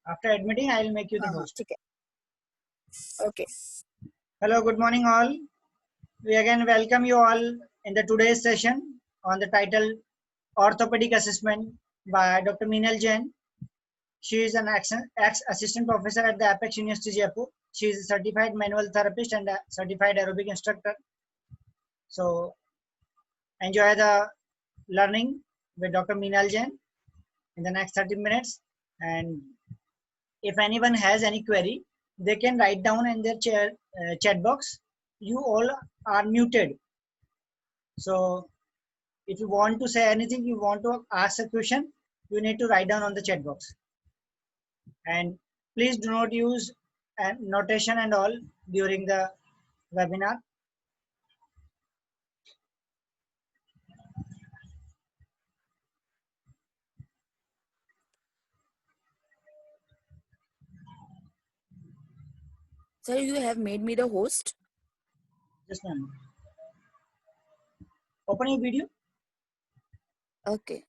After admitting, I will make you the हाँ host. ठीक है. Okay. Hello, good morning all. We again welcome you all in the today's session on the title Orthopedic Assessment by Dr. Meenal Jain. She is an ex-assistant professor at the Apex University Jaipur. She is a certified manual therapist and a certified aerobic instructor. So enjoy the learning with Dr. Meenal Jain in the next 30 minutes. And if anyone has any query, they can write down in their chat box. You all are muted. So if you want to say anything, you want to ask a question, you need to write down on the chat box. And please do not use notation and all during the webinar. Sir, you have made me the host. Just one minute. Open your video. Okay.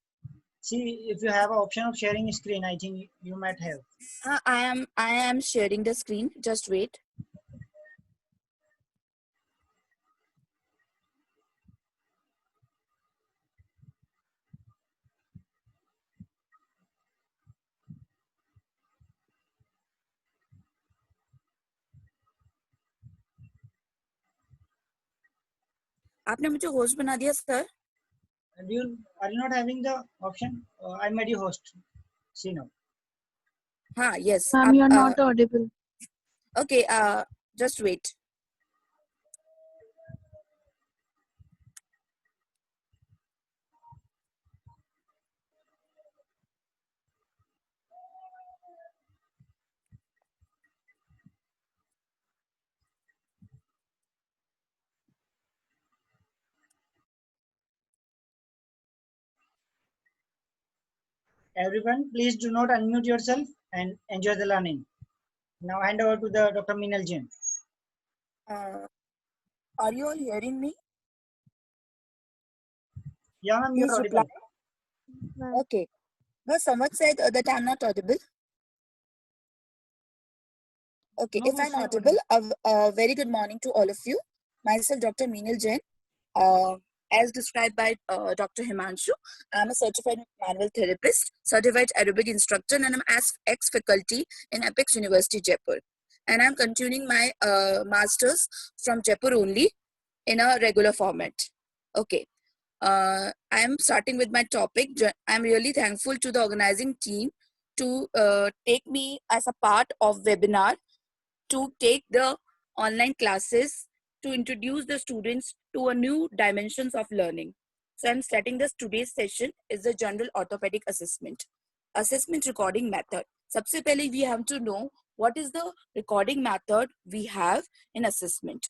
See if you have an option of sharing screen. I think you might have. I am sharing the screen. Just wait. आपने मुझे host बना दिया sir. Are you not having the option? I made you host. See now. हाँ, yes. Ma'am, you are not audible. Okay. Just wait. Everyone, please do not unmute yourself and enjoy the learning. Now hand over to the Dr. Meenal Jain. Are you all hearing me? Yeah, ma'am, Please you're reply. Ma'am. Okay. No, someone said that I'm not audible. Okay, No, if I'm sir, audible, very good morning to all of you. Myself, Dr. Meenal Jain. As described by Dr. Himanshu, I'm a certified manual therapist, certified aerobic instructor, and I'm ex-faculty in Apex University, Jaipur. And I'm continuing my master's from Jaipur only in a regular format. Okay. I'm starting with my topic. I'm really thankful to the organizing team to take me as a part of webinar to take the online classes to introduce the students to a new dimensions of learning. So I'm starting this today's session is the general orthopedic assessment. Assessment recording method. सबसे पहले we have to know what is the recording method we have in assessment.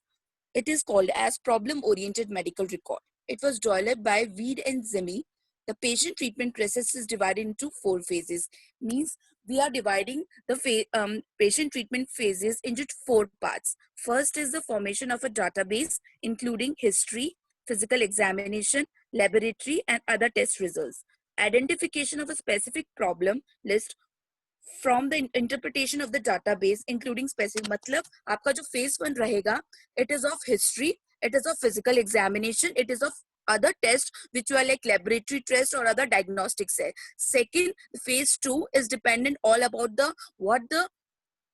It is called as problem-oriented medical record. It was developed by Weed and Zimmy. The patient treatment process is divided into 4 phases. Means we are dividing the patient treatment phases into 4 parts. First is the formation of a database, including history, physical examination, laboratory, and other test results. Identification of a specific problem list from the interpretation of the database, including specific. मतलब आपका जो phase 1 रहेगा, it is of history, it is of physical examination, it is of other tests which are like laboratory tests or other diagnostics. Second, phase 2 is dependent all about the what the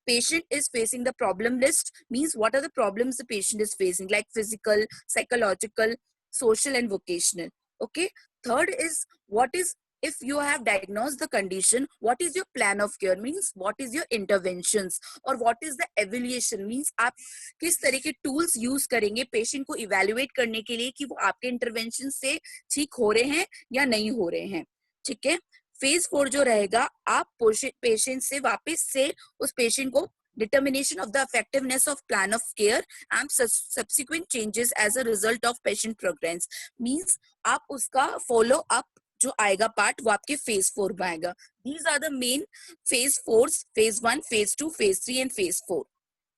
patient is facing. The problem list means what are the problems the patient is facing, like physical, psychological, social, and vocational. Okay. Third is what is, if you have diagnosed the condition, what is your plan of care, means what is your interventions, or what is the evaluation, means आप किस तरह के tools use करेंगे patient को evaluate करने के लिए कि वो आपके intervention से ठीक हो रहे हैं या नहीं हो रहे हैं. ठीक है. फेज 4 जो रहेगा, आप पेशेंट से वापस से उस पेशेंट को determination of the effectiveness of plan of care and subsequent changes as a result of patient progress. means आप उसका follow up जो आएगा पार्ट वो आपके फेज 4 में आएगा. These are the main phase 4s, phase 1, phase 2, phase 3 and phase 4.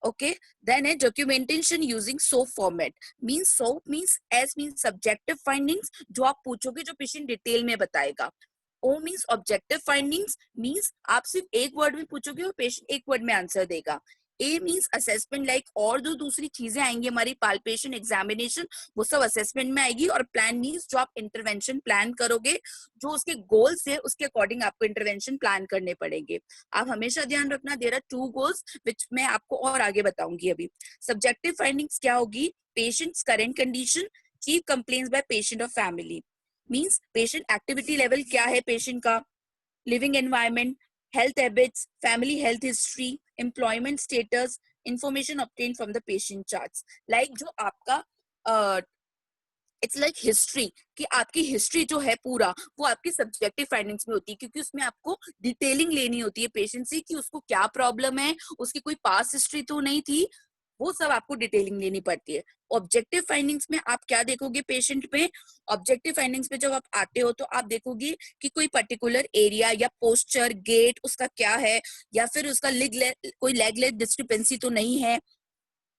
Okay. Then a documentation using SOAP format. means SOAP means S means subjective findings, जो आप पूछोगे जो पेशेंट डिटेल में बताएगा. O means objective findings, means आप सिर्फ एक word में पूछोगे और पेशेंट एक वर्ड में आंसर देगा. ए मीन्स असेसमेंट, लाइक और जो दूसरी चीजें आएंगी हमारी पाल्पेशन, एग्जामिनेशन, वो सब असेसमेंट में आएगी. और प्लान मीन्स जो आप इंटरवेंशन प्लान करोगे, जो उसके गोल्स है उसके अकॉर्डिंग आपको इंटरवेंशन प्लान करने पड़ेंगे. आप हमेशा ध्यान रखना, देयर आर 2 गोल्स विच मैं आपको और आगे बताऊंगी अभी. सब्जेक्टिव फाइंडिंग्स क्या होगी? Patients current condition, chief complaints by patient और family, means patient activity level क्या है पेशेंट का, living environment, health habits, family health history, employment status, information obtained from the patient charts. Like जो आपका it's like history, कि आपकी history जो है पूरा वो आपकी सब्जेक्टिव फाइंडिंग्स में होती है, क्योंकि उसमें आपको डिटेलिंग लेनी होती है पेशेंट से कि उसको क्या प्रॉब्लम है, उसकी कोई पास्ट हिस्ट्री तो नहीं थी, वो सब आपको डिटेलिंग लेनी पड़ती है. ऑब्जेक्टिव फाइंडिंग्स में आप क्या देखोगे पेशेंट में? ऑब्जेक्टिव फाइंडिंग्स में जब आप आते हो तो आप देखोगे कि कोई पर्टिकुलर एरिया या पोस्चर, गेट उसका क्या है, या फिर उसका कोई लेग लेग डिस्क्रिपेंसी तो नहीं है.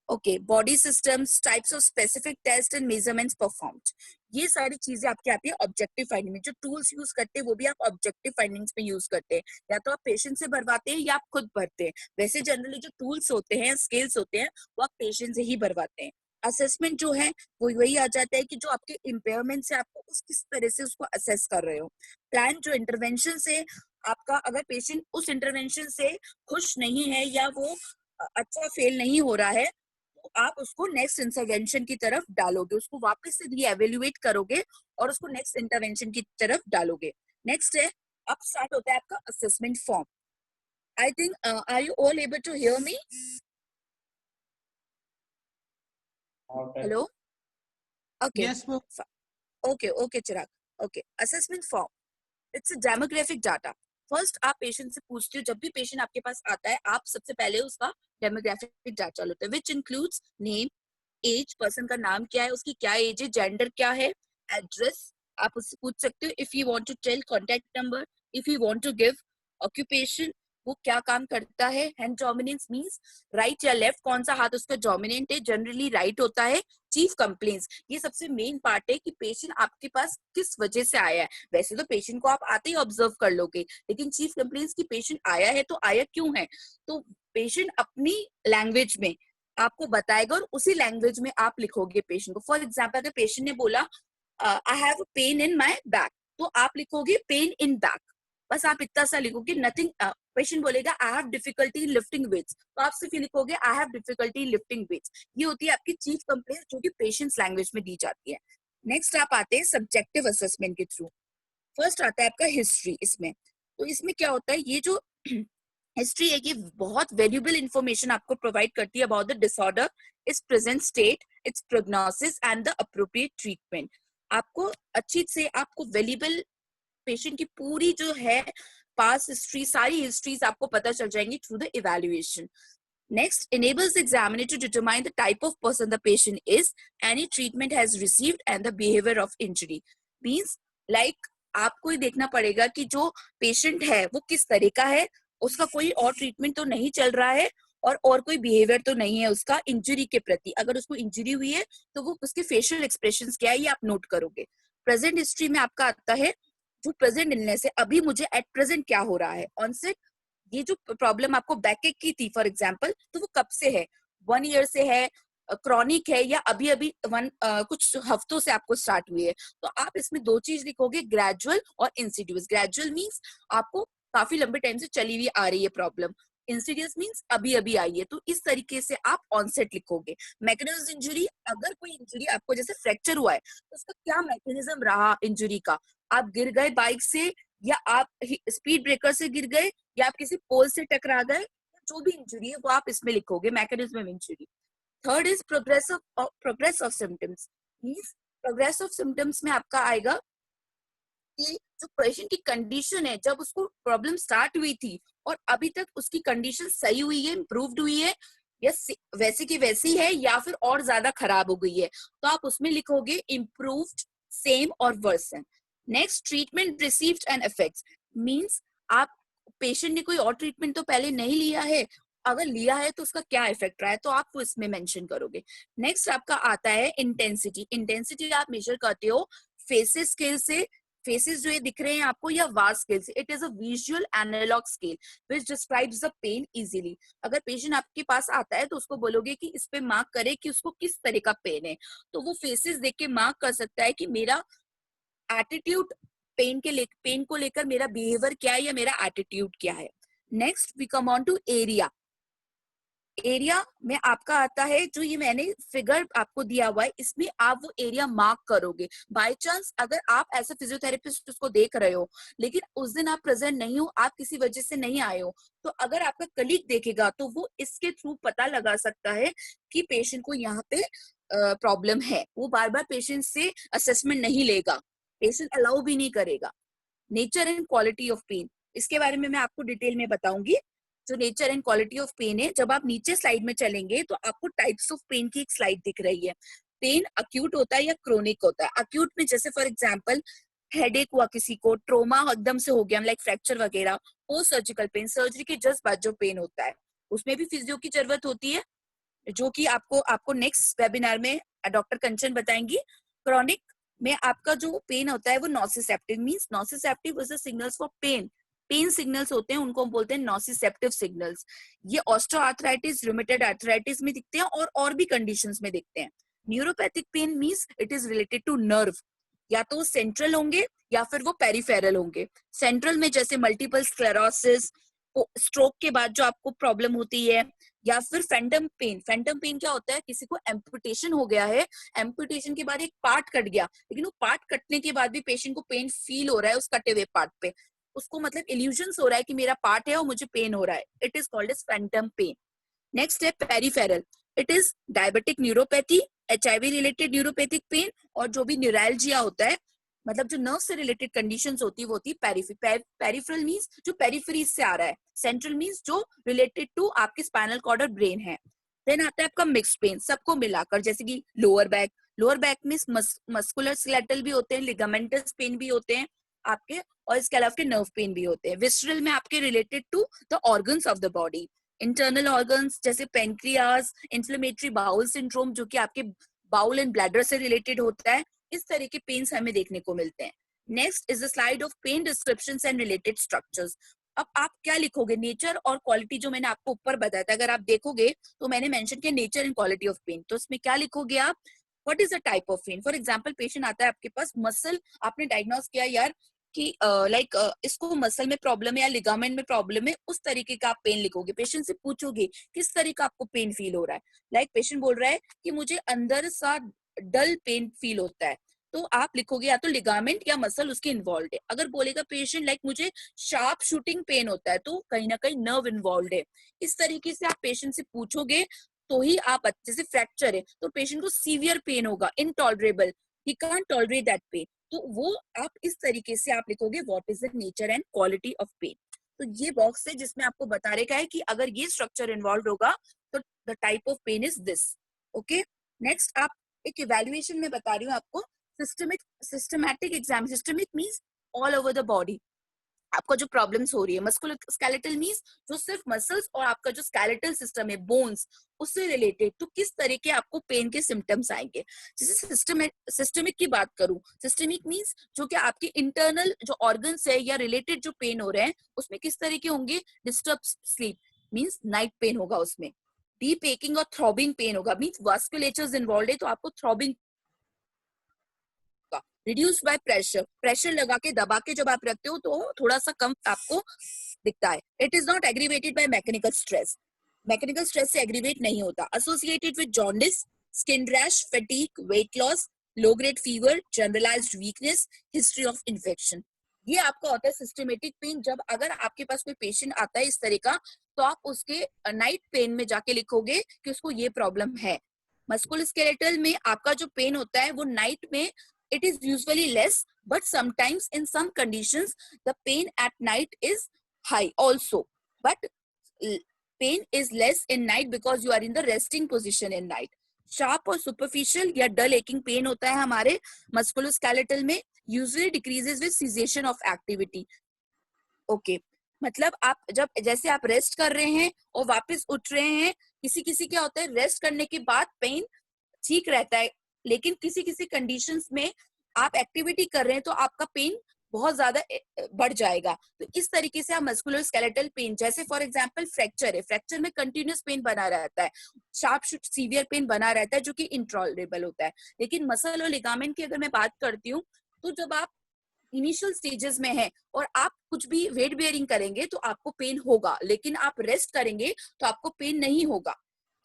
Okay, body systems, types of specific test and measurements performed, ये सारी चीजें आपके आती है ऑब्जेक्टिव फाइंडिंग में. जो टूल्स यूज करते हैं वो भी आप ऑब्जेक्टिव फाइंडिंग्स में यूज करते हैं, या तो आप पेशेंट से भरवाते हैं या आप खुद भरते हैं. वैसे जनरली जो टूल्स होते हैं, स्केल्स होते हैं, वो आप पेशेंट से ही भरवाते हैं. असेसमेंट जो है वो वही आ जाता है कि जो आपके इम्पेयरमेंट से आपको किस तरह से उसको असेस कर रहे हो. प्लान जो इंटरवेंशन से आपका, अगर पेशेंट उस इंटरवेंशन से खुश नहीं है या वो अच्छा फेल नहीं हो रहा है, आप उसको नेक्स्ट इंटरवेंशन की तरफ डालोगे, उसको वापस से रीएवैल्यूएट करोगे और उसको नेक्स्ट इंटरवेंशन की तरफ डालोगे. नेक्स्ट है, अब स्टार्ट होता है आपका assessment form. I think are you all able to hear me? Hello? Okay, Yes, ma'am. Okay Chirag. Okay, assessment form, it's a demographic data. First आप पेशेंट से पूछते हो, जब भी पेशेंट आपके पास आता है आप सबसे पहले उसका डेमोग्राफिक डाटा लेते हैं, which includes name, age, person का नाम क्या है, उसकी क्या एज है, जेंडर क्या है, एड्रेस आप उससे पूछ सकते हो. If you want to tell contact number, if you want to give occupation, वो क्या काम करता है. हैंड डोमिनेंस मींस राइट या लेफ्ट, कौन सा हाथ उसका डोमिनेंट है, जनरली राइट होता है. चीफ कंप्लेंट्स, ये सबसे मेन पार्ट है कि पेशेंट आपके पास किस वजह से आया है. वैसे तो पेशेंट को आप आते ही ऑब्जर्व कर लोगे, लेकिन चीफ कंप्लेंट्स की पेशेंट आया है तो आया क्यों है, तो पेशेंट अपनी लैंग्वेज में आपको बताएगा और उसी लैंग्वेज में आप लिखोगे पेशेंट को. फॉर एग्जाम्पल अगर पेशेंट ने बोला I have pain in my back, तो आप लिखोगे पेन इन बैक, बस आप इतना सा लिखोगे. नथिंग, पेशेंट बोलेगा I have difficulty in lifting weights, तो आप सिर्फ लिखोगे I have difficulty in lifting weights. ये होती है आपकी चीफ कंप्लेंट जो कि पेशेंट्स लैंग्वेज में दी जाती है. नेक्स्ट आप आते हैं सब्जेक्टिव असेसमेंट के थ्रू. फर्स्ट आता है आपका हिस्ट्री. इसमें तो इसमें क्या होता है, ये जो हिस्ट्री है ये बहुत वैल्यूएबल इंफॉर्मेशन आपको प्रोवाइड करती है about the disorder, it's present state, it's prognosis and the appropriate treatment. आपको अच्छी से आपको वैल्यूएबल पेशेंट की पूरी जो है पास्ट हिस्ट्री, सारी हिस्ट्रीज आपको पता चल जाएंगी through the evaluation. Next, enables the examiner to determine the type of person the patient is, any treatment has received, and the behavior of injury. Means like आपको ही देखना पड़ेगा कि जो पेशेंट है वो किस तरह का है, उसका कोई और ट्रीटमेंट तो नहीं चल रहा है और कोई बिहेवियर तो नहीं है उसका इंजरी के प्रति. अगर उसको इंजरी हुई है तो वो उसके फेशियल एक्सप्रेशंस क्या है ये आप नोट करोगे. प्रेजेंट हिस्ट्री में आपका आता है जो प्रेजेंट इलनेस है, अभी मुझे एट प्रेजेंट क्या हो रहा है. ऑनसेट, ये जो प्रॉब्लम आपको बैक की थी फॉर एग्जांपल, तो वो कब से है, 1 ईयर से है, क्रॉनिक है, या अभी अभी कुछ हफ्तों से आपको स्टार्ट हुई है. तो आप इसमें 2 चीज लिखोगे, ग्रेजुअल और इंसिडियस. ग्रेजुअल मींस आपको काफी लंबे टाइम से चली हुई आ रही है प्रॉब्लम, इंसिडियस मींस अभी अभी आई है. तो इस तरीके से आप ऑनसेट लिखोगे. मैकेनिज्म इंजरी, अगर कोई इंजरी आपको जैसे फ्रैक्चर हुआ है तो उसका क्या मैकेनिज्म रहा इंजरी का, आप गिर गए बाइक से, या आप स्पीड ब्रेकर से गिर गए, या आप किसी पोल से टकरा गए, जो भी इंजरी है वो आप इसमें लिखोगे, mechanism of injury. Third is progress of symptoms. Means progress of symptoms में आपका आएगा कि जो पेशेंट की कंडीशन है जब उसको प्रॉब्लम स्टार्ट हुई थी और अभी तक उसकी कंडीशन सही हुई है, इम्प्रूव्ड हुई है, या वैसे की वैसी है, या फिर और ज्यादा खराब हो गई है, तो आप उसमें लिखोगे इम्प्रूव्ड, सेम और worsen. Next, treatment received and effects. Means आप पेशेंट ने कोई और ट्रीटमेंट तो पहले नहीं लिया है, अगर लिया है तो उसका क्या इफेक्ट रहा है, तो आप वो इसमें मेंशन करोगे. नेक्स्ट आपका आता है इंटेंसिटी. इंटेंसिटी आप मेजर करते हो फेसेस स्केल से, फेसेस जो ये दिख रहे हैं आपको, या वास स्केल से, it is a visual analogue scale which describes the pain easily. अगर पेशेंट आपके पास आता है तो उसको बोलोगे कि इस पे मार्क करे कि उसको किस तरह का पेन है, तो वो फेसेस देख के मार्क कर सकता है कि मेरा एटीट्यूड पेन को लेकर मेरा बिहेवियर क्या है या मेरा एटीट्यूड क्या है। Next we come on to area. Area में आपका आता है जो ये मैंने फिगर आपको दिया हुआ है, इसमें आप वो एरिया मार्क करोगे। बाय चांस अगर आप एज ए फिजियोथेरेपिस्ट उसको देख रहे हो लेकिन उस दिन आप प्रेजेंट नहीं हो, आप किसी वजह से नहीं आए हो, तो अगर आपका कलीग देखेगा तो वो इसके थ्रू पता लगा सकता है कि पेशेंट को यहाँ पे प्रॉब्लम है। वो बार बार पेशेंट से असेसमेंट नहीं लेगा, पेशेंट अलाउ भी नहीं करेगा। Nature and quality of pain, इसके बारे में मैं आपको डिटेल में बताऊंगी। जो nature and quality of pain है, जब आप नीचे स्लाइड में चलेंगे तो आपको टाइप्स ऑफ पेन की एक स्लाइड दिख रही है। पेन अक्यूट होता है या क्रोनिक होता है। अक्यूट में जैसे फॉर एग्जांपल हेडेक हुआ, किसी को ट्रोमा एकदम से हो गया लाइक फ्रैक्चर वगैरह, पोस्ट सर्जिकल पेन, सर्जरी के जस्ट बाद जो पेन होता है उसमें भी फिजियो की जरूरत होती है, जो कि आपको नेक्स्ट वेबिनार में डॉक्टर कंचन बताएंगी। क्रॉनिक में आपका जो पेन होता है वो nociceptive means, nociceptive is the signals for pain. Pain signals होते हैं उनको हम बोलते हैं नॉसिसेप्टिव सिग्नल्स। ये ऑस्टियोआर्थराइटिस, रूमेटॉइड आर्थराइटिस में दिखते हैं और भी कंडीशंस में दिखते हैं। Neuropathic pain means it is related to nerve, या तो सेंट्रल होंगे या फिर वो पेरिफेरल होंगे। सेंट्रल में जैसे मल्टीपल स्क्लेरोसिस, स्ट्रोक के बाद जो आपको प्रॉब्लम होती है, या फिर फैंटम पेन। फैंटम पेन क्या होता है, किसी को एम्पुटेशन हो गया है, एम्पुटेशन के बाद एक पार्ट कट गया, लेकिन वो पार्ट कटने के बाद भी पेशेंट को पेन फील हो रहा है उस कटे हुए पार्ट पे, उसको मतलब इल्यूजन्स हो रहा है कि मेरा पार्ट है और मुझे पेन हो रहा है। It is called as phantom pain. Next है peripheral, it is diabetic neuropathy, HIV related neuropathic pain, और जो भी न्यूरैल्जिया होता है, मतलब जो नर्व से रिलेटेड कंडीशंस होती है वो होती है पेरिफेरल मींस जो पेरिफेरीज से आ रहा है, सेंट्रल मींस जो रिलेटेड टू आपके स्पाइनल कॉर्ड और ब्रेन है। देन आता है आपका मिक्स्ड पेन, सबको मिलाकर, जैसे कि लोअर बैक में मस्कुलर स्केलेटल भी होते हैं, लिगामेंटस पेन भी होते हैं आपके, और इसके अलावा नर्व पेन भी होते हैं। विसरल में आपके related to the organs of the body, internal organs जैसे पेनक्रियाज, इन्फ्लेमेटरी बाउल सिंड्रोम जो कि आपके बाउल एंड ब्लैडर से रिलेटेड होता है। इस तरह के पेन्स हमें देखने को मिलते हैं। Next is the slide of pain descriptions and related structures. अब आप क्या लिखोगे, नेचर और क्वालिटी जो मैंने आपको ऊपर बताया था, अगर आप देखोगे तो मैंने मेंशन किया nature and quality of pain, तो इसमें क्या लिखोगे आप, what is the type of pain. For example patient आता है आपके पास, मसल आपने डायग्नोस किया यार कि इसको मसल में प्रॉब्लम है या लिगामेंट में प्रॉब्लम है, उस तरीके का आप पेन लिखोगे। पेशेंट से पूछोगे किस तरह का आपको पेन फील हो रहा है, लाइक पेशेंट बोल रहा है कि मुझे अंदर सा डल पेन फील होता है, तो आप लिखोगे या तो लिगामेंट या मसल उसके इन्वॉल्व है। अगर बोलेगा पेशेंट लाइक मुझे शार्प शूटिंग पेन होता है, तो कहीं ना कहीं नर्व इन्वॉल्व है। इस तरीके से आप पेशेंट से पूछोगे तो ही आप, अच्छे से फ्रैक्चर है तो पेशेंट को सीवियर पेन होगा, intolerable, he can't tolerate that pain, तो वो आप इस तरीके से आप लिखोगे what is the nature and quality of pain. तो ये बॉक्स है जिसमें आपको बता रखा है कि अगर ये स्ट्रक्चर इन्वॉल्व होगा तो the type of pain is this. Okay, next आप एक इवैल्यूएशन में बता रही हूँ आपको, systematic exam. Systemic means all over the body, आपको जो प्रॉब्लम्स हो रही है। मस्कुलर स्केलेटल मींस जो सिर्फ मसल्स और आपका जो स्केलेटल सिस्टम है, बोन्स, उससे रिलेटेड तो किस तरह के आपको पेन के सिम्टम्स आएंगे। जैसे सिस्टमिक की बात करूं, सिस्टमिक मींस जो कि आपके इंटरनल जो ऑर्गन्स है या रिलेटेड जो पेन हो रहे हैं उसमें किस तरह के होंगे, disturb sleep means night pain होगा, उसमें डीप एकिंग और थ्रॉबिंग पेन होगा, मींस वास्कुलेचर्स इन्वॉल्व है तो आपको throbbing. Reduced by pressure, pressure लगा के दबा के जब आप रखते हो तो थोड़ा सा कम आपको दिखता है। It is not aggravated by mechanical stress, mechanical stress से एग्रीवेट नहीं होता। Associated with jaundice, skin rash, fatigue, weight loss, low grade fever, generalised weakness, history of infection. ये आपका होता है सिस्टमेटिक पेन। जब अगर आपके पास कोई पेशेंट आता है इस तरह का, तो आप उसके नाइट पेन में जाके लिखोगे कि उसको ये प्रॉब्लम है। मस्कुलोस्केलेटल में आपका जो पेन होता है वो नाइट में it is usually less, but sometimes in some conditions the pain at night is high also, but pain is less in night because you are in the resting position in night. Sharp और superficial या dull aching pain होता है हमारे musculoskeletal में, usually decreases with cessation of activity. Okay, मतलब आप जब जैसे आप रेस्ट कर रहे हैं और वापस उठ रहे हैं, किसी किसी क्या होता है रेस्ट करने के बाद पेन ठीक रहता है, लेकिन किसी किसी कंडीशंस में आप एक्टिविटी कर रहे हैं तो आपका पेन बहुत ज्यादा बढ़ जाएगा। तो इस तरीके से आप मस्कुलर स्केलेटल पेन, जैसे फॉर एग्जांपल फ्रैक्चर है, फ्रैक्चर में कंटिन्यूस पेन बना रहता है, शार्प सीवियर पेन बना रहता है जो कि इंटॉलरेबल होता है। लेकिन मसल और लिगामेंट की अगर मैं बात करती हूँ, तो जब आप इनिशियल स्टेजेस में है और आप कुछ भी वेट बेयरिंग करेंगे तो आपको पेन होगा, लेकिन आप रेस्ट करेंगे तो आपको पेन नहीं होगा।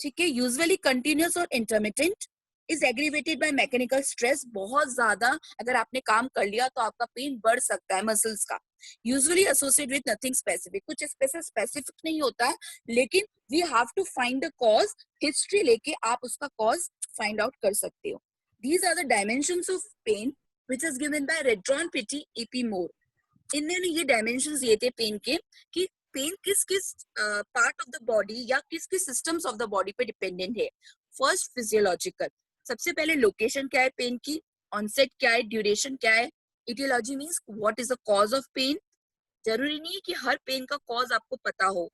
ठीक है, यूजुअली कंटिन्यूस और intermittent is aggravated by mechanical stress. बहुत ज्यादा अगर आपने काम कर लिया तो आपका पेन बढ़ सकता है मसल्स का। Usually associate with nothing specific, कुछ स्पेसिफिक नहीं होता है, लेकिन we have to find the cause. History लेके आप उसका कॉज फाइंड आउट कर सकते हो। These are the dimensions of pain which is given by Redron Pitti EP Moore. इन्होंने ये डायमेंशंस दिए थे पेन के कि पेन किस किस पार्ट ऑफ द बॉडी या किस किस सिस्टम्स ऑफ द बॉडी पे डिपेंडेंट है। फर्स्ट फिजियोलॉजिकल, सबसे पहले लोकेशन क्या है पेन की, ऑनसेट क्या है, ड्यूरेशन क्या है, aetiology means what is the cause of pain. जरूरी नहीं है कि हर पेन का कॉज आपको पता हो।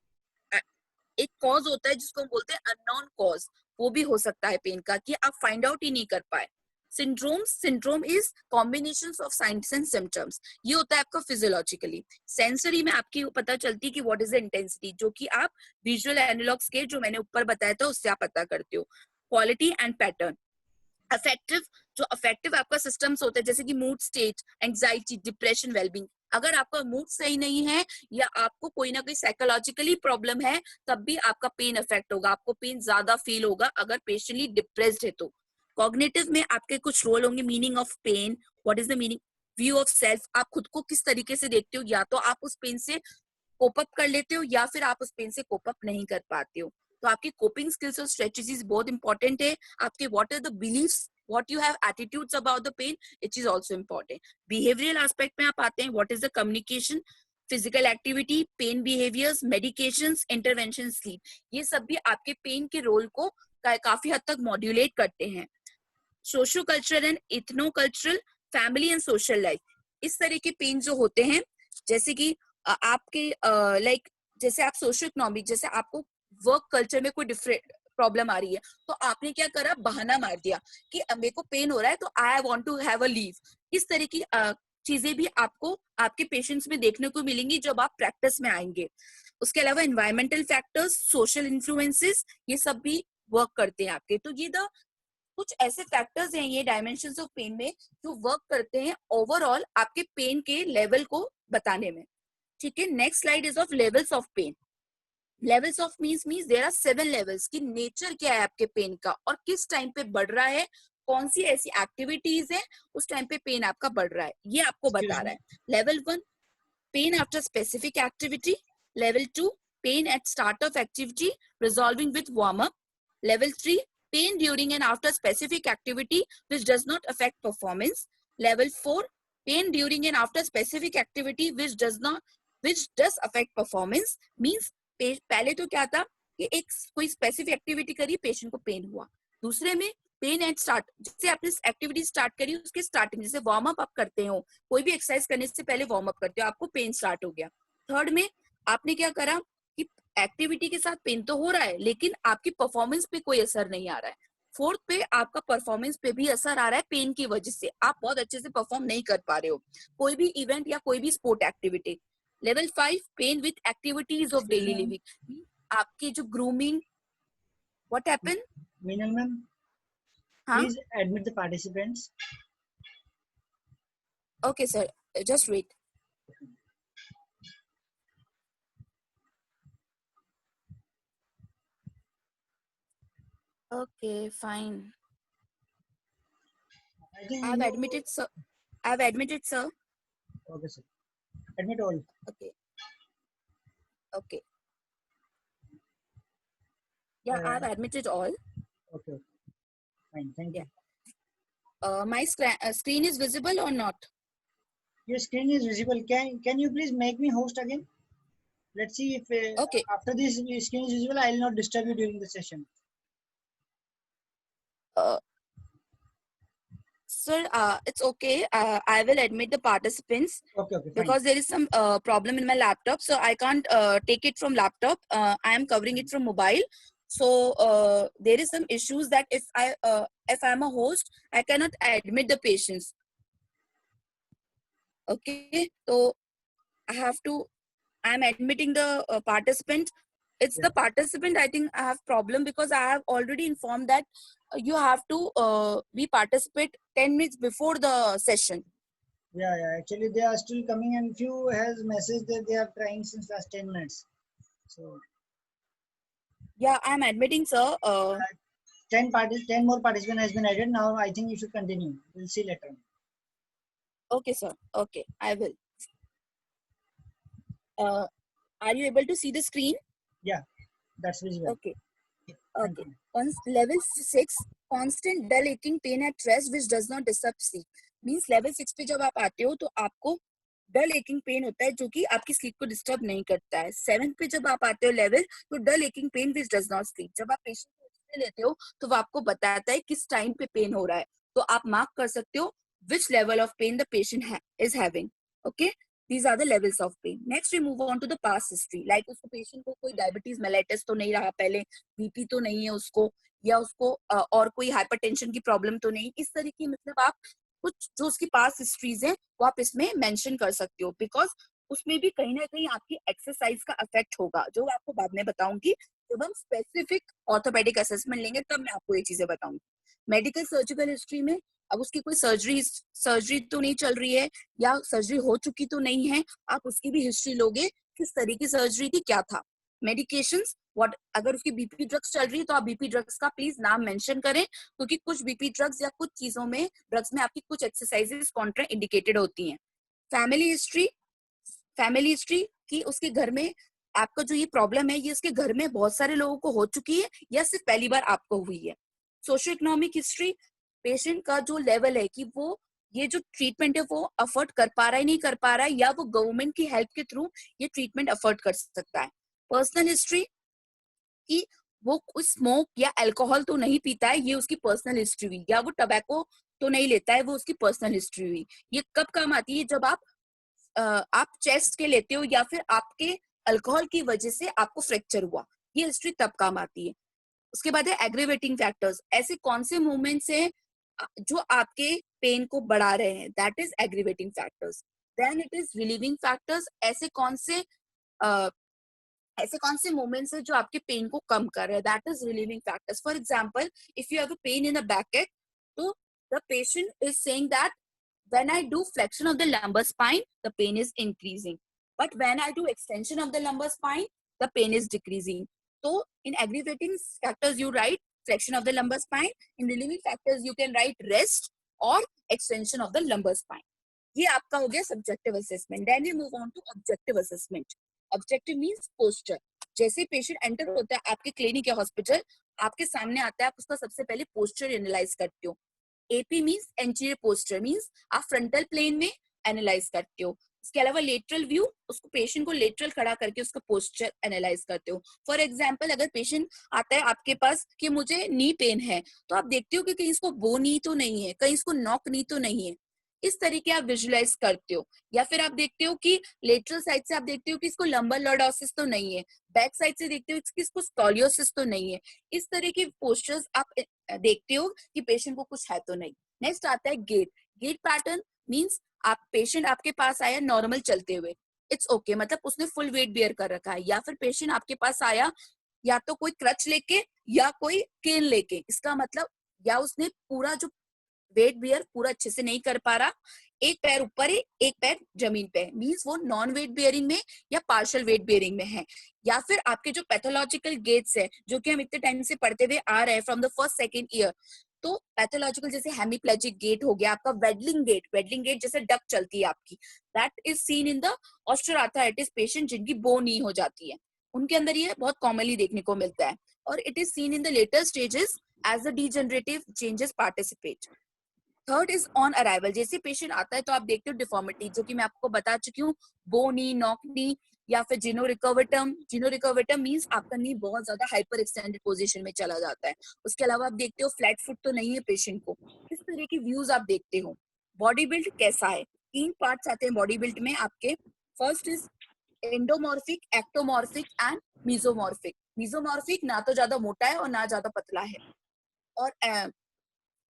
एक कॉज होता है जिसको हम बोलते हैं अननोन कॉज, वो भी हो सकता है पेन का कि आप फाइंड आउट ही नहीं कर पाए। Syndrome is combination of science and symptoms, ये होता है आपका फिजियोलॉजिकली। सेंसरी में आपकी पता चलती है कि व्हाट इज द इंटेंसिटी, जो कि आप विजुअल एनालॉग्स के जो मैंने ऊपर बताया था उससे आप पता करते हो। Quality and pattern. अफेक्टिव, जो अफेक्टिव आपका सिस्टम्स होता है जैसे कि mood state, anxiety, depression, wellbeing. अगर आपका मूड सही नहीं है या आपको कोई ना कोई साइकोलॉजिकली प्रॉब्लम है तब भी आपका पेन अफेक्ट होगा, आपको पेन ज्यादा फील होगा अगर पेशेंटली डिप्रेस्ड है तो। कॉग्निटिव में आपके कुछ रोल होंगे, meaning of pain, what is the meaning, view of self, आप खुद को किस तरीके से देखते हो, या तो आप उस पेन से कोप अप कर लेते हो या फिर आप उस पेन से कोप अप नहीं कर पाते हो। तो आपकी कोपिंग स्किल्स और स्ट्रेटजीज बहुत इंपॉर्टेंट है। आपके what are the beliefs, what you have attitudes about the pain, it is also important. Behavioural aspect में आप आते हैं, what is the communication, physical activity, pain behaviours, medications, intervention, sleep, ये सब भी आपके पेन के रोल को काफी हद तक मॉड्यूलेट करते हैं। Socio cultural and ethno cultural, family and social life, इस तरह के पेन जो होते हैं, जैसे कि आपके लाइक जैसे आप सोशो इकोनॉमिक, जैसे आपको वर्क कल्चर में कोई डिफरेंट प्रॉब्लम आ रही है तो आपने क्या करा, बहाना मार दिया कि मेरे को पेन हो रहा है तो I want to have a leave. इस तरह की चीजें भी आपको आपके पेशेंट्स में देखने को मिलेंगी जब आप प्रैक्टिस में आएंगे। उसके अलावा एनवायरमेंटल फैक्टर्स, सोशल इन्फ्लुएंसेस, ये सब भी वर्क करते हैं आपके। तो ये कुछ ऐसे फैक्टर्स हैं ये डायमेंशंस ऑफ पेन में जो वर्क करते हैं ओवरऑल आपके पेन के लेवल को बताने में। ठीक है, next slide is of levels of pain. Levels of means there are 7 levels की नेचर क्या है आपके पेन का और किस टाइम पे बढ़ रहा है, कौन सी ऐसी एक्टिविटीज है उस टाइम पे पेन आपका बढ़ रहा है, ये आपको बता रहा है। Level 1, pen after specific activity. Level 2, pen eight start of activity resolving with warm up. Level 3, pain during and after specific activity which does not affect performance. Level 4, pain during and after specific activity which does affect performance, means पहले तो क्या था कि एक कोई specific activity करी, patient को pen हुआ। दूसरे में पेन एट स्टार्ट, जैसे आपने एक्टिविटी स्टार्ट करी उसके स्टार्टिंग, जैसे वार्म अप आप करते हो, कोई भी एक्सरसाइज करने से पहले वार्म अप करते हो, आपको पेन स्टार्ट हो गया। थर्ड में आपने क्या करा कि एक्टिविटी के साथ पेन तो हो रहा है लेकिन आपकी परफॉर्मेंस पे कोई असर नहीं आ रहा है। फोर्थ पे आपका परफॉर्मेंस पे भी असर आ रहा है पेन की वजह से, आप बहुत अच्छे से परफॉर्म नहीं कर पा रहे हो कोई भी इवेंट या कोई भी sport activity. Level 5, pain with activities of daily living, आपकी जो grooming, what happen, Meenal ma'am, हाँ please admit the participants. Okay sir, just wait. Okay, fine. I think I've admitted, sir. I've admitted, sir. Okay, sir. Admit all. Okay. Okay. Yeah, I've admitted all. Okay. Fine. Thank you. My screen is visible or not? Your screen is visible. Can you please make me host again? Let's see if Okay. after this screen is visible, I will not disturb you during the session. Sir, it's okay. I will admit the participants. Okay. Fine. Because there is some problem in my laptop, so I can't take it from laptop. I am covering it from mobile. So there is some issues that if I'm a host, I cannot admit the patients. Okay, so I'm admitting the participant. It's Yeah. the participant. I think I have problem because I have already informed that you have to be participate 10 minutes before the session. Yeah, yeah. Actually, they are still coming, and few has messaged that they are trying since last 10 minutes. So Yeah, I'm admitting, sir. 10 more participant has been added. Now I think you should continue. We'll see later. Okay, sir. Okay, I will. Are you able to see the screen? Yeah, that's visible. Okay. Thank Okay. you. On level 6, constant dull aching pain at rest which does not disturb sleep. Means level 6 पे जब आप आते हो तो आपको डल aching pen होता है जो कि आपकी स्लीप को डिस्टर्ब नहीं करता है. 7th पे जब आप आते हो लेवल तो dull aching pain which does not sleep. जब आप पेशेंट को एक्सरे लेते हो तो वो आपको बताता है किस टाइम पे पेन हो रहा है. तो आप मार्क कर सकते हो which level of pain the patient is having. Okay. These are the levels of pain. Next, we move on to the past history. Like उसको पेशेंट को कोई डायबिटीज मेलाइटिस तो नहीं रहा पहले, बीपी तो नहीं है उसको, या उसको और कोई हाइपरटेंशन की प्रॉब्लम तो नहीं. इस तरीके मतलब आप कुछ जो उसकी पास्ट हिस्ट्रीज हैं वो आप इसमें मेंशन कर सकते हो, बिकॉज उसमें भी कहीं ना कहीं आपकी एक्सरसाइज का इफेक्ट होगा, जो आपको बाद में बताऊंगी. जब हम स्पेसिफिक ऑर्थोपेडिक असेसमेंट लेंगे तब मैं आपको ये चीजें बताऊंगी. मेडिकल सर्जिकल हिस्ट्री में अब उसकी कोई सर्जरी तो नहीं चल रही है या सर्जरी हो चुकी तो नहीं है, आप उसकी भी हिस्ट्री लोगे, किस तरह की सर्जरी थी, क्या था. मेडिकेशंस, व्हाट अगर उसकी बीपी ड्रग्स चल रही है तो आप बीपी ड्रग्स का प्लीज नाम मेंशन करें, क्योंकि कुछ बीपी ड्रग्स या कुछ चीजों में ड्रग्स में आपकी कुछ एक्सरसाइजेस कॉन्ट्रा इंडिकेटेड होती हैं. फैमिली हिस्ट्री कि उसके घर में आपका जो ये प्रॉब्लम है ये उसके घर में बहुत सारे लोगों को हो चुकी है या सिर्फ पहली बार आपको हुई है. सोशियो इकोनॉमिक हिस्ट्री, पेशेंट का जो लेवल है कि वो ये जो ट्रीटमेंट है वो अफोर्ड कर पा रहा है नहीं कर पा रहा है, या वो गवर्नमेंट की हेल्प के थ्रू ये ट्रीटमेंट अफोर्ड कर सकता है. पर्सनल हिस्ट्री कि वो कुछ स्मोक या अल्कोहल तो नहीं पीता है, ये उसकी पर्सनल हिस्ट्री हुई, या वो टबैको तो नहीं लेता है, वो उसकी पर्सनल हिस्ट्री हुई. ये कब काम आती है, जब आप चेस्ट के लेते हो या फिर आपके अल्कोहल की वजह से आपको फ्रैक्चर हुआ, ये हिस्ट्री तब काम आती है. उसके बाद है एग्रीवेटिंग फैक्टर्स, ऐसे कौन से मूवमेंट्स हैं जो आपके पेन को बढ़ा रहे हैं, that is aggravating factors. Then it is relieving factors, ऐसे कौन से मोमेंट्स है जो आपके पेन को कम कर रहे हैं, that is relieving factors. For example, if you have a pain in the back neck, तो the patient is saying that when I do flexion of the lumbar spine, the pain is increasing, but when I do extension of the lumbar spine, the pain is decreasing. So in aggravating factors you write flexion of the lumbar spine, in relieving factors you can write rest or extension of the lumbar spine. ये आपका हो गया subjective assessment. Then we move on to objective assessment. Objective means posture. जैसे patient enter होता है आपके clinic या hospital, आपके सामने आता है, आप उसका सबसे पहले पोस्चर एनालाइज करते हो. AP means anterior posture, means आप फ्रंटल प्लेन में एनालाइज करते हो. इसके अलावा लेटरल व्यू, उसको पेशेंट को लेटरल खड़ा करके उसका पोस्चर एनालाइज करते हो. फॉर एग्जांपल, अगर पेशेंट आता है आपके पास कि मुझे नी पेन है, तो आप देखते हो कि कहीं इसको बो नी तो नहीं है, कहीं इसको नॉक नी तो नहीं है. इस तरीके आप विजुलाइज करते हो. या फिर आप देखते हो कि लेटरल साइड से आप देखते हो कि इसको लंबर लॉर्डोसिस तो नहीं है, बैक साइड से देखते हो कि इसको स्कॉलियोसिस तो नहीं है. इस तरह के पोस्चर्स आप देखते हो कि पेशेंट को कुछ है तो नहीं. नेक्स्ट आता है गेट. गेट पैटर्न मींस आप पेशेंट आपके पास आया नॉर्मल चलते हुए, इट्स ओके, मतलब उसने फुल वेट बेयर कर रखा है. या फिर पेशेंट आपके पास आया या तो कोई क्रच लेके या कोई केन लेके, इसका मतलब या उसने पूरा जो वेट बियर पूरा अच्छे से नहीं कर पा रहा, एक पैर ऊपर है एक पैर जमीन पे है, मींस वो नॉन वेट बियरिंग में या पार्शियल वेट बियरिंग में है. या फिर आपके जो पैथोलॉजिकल गेट्स है जो कि हम इतने टाइम से पढ़ते हुए आ रहे हैं from the first second year, तो पैथोलॉजिकल जैसे हेमीप्लेजिक गेट हो गया आपका, वेडलिंग गेट जैसे डक चलती है आपकी, that is seen in the osteoarthritis patient जिनकी बोन नी हो जाती है, उनके अंदर ये बहुत कॉमनली देखने को मिलता है. और it is seen in the later stages as the degenerative changes participate. Third is on arrival. जैसे पेशेंट आता है तो आप देखते हो डिफॉर्मिटी, जो कि मैं आपको बता चुकी हूँ, बोनी, नॉकनी या फिर जिनो रिकवर्टम. जिनो रिकवर्टम मींस आपका नी बहुत ज्यादा हाइपर एक्सटेंडेड पोजीशन में चला जाता है. उसके अलावा आप देखते हो फ्लैट फुट तो नहीं है पेशेंट को. इस तरह की व्यूज आप देखते हो. बॉडी बिल्ड कैसा है, 3 पार्ट्स आते हैं बॉडी बिल्ड में आपके. First is endomorphic, ectomorphic and mesomorphic. Mesomorphic ना तो ज्यादा मोटा है और ना ज्यादा पतला है, और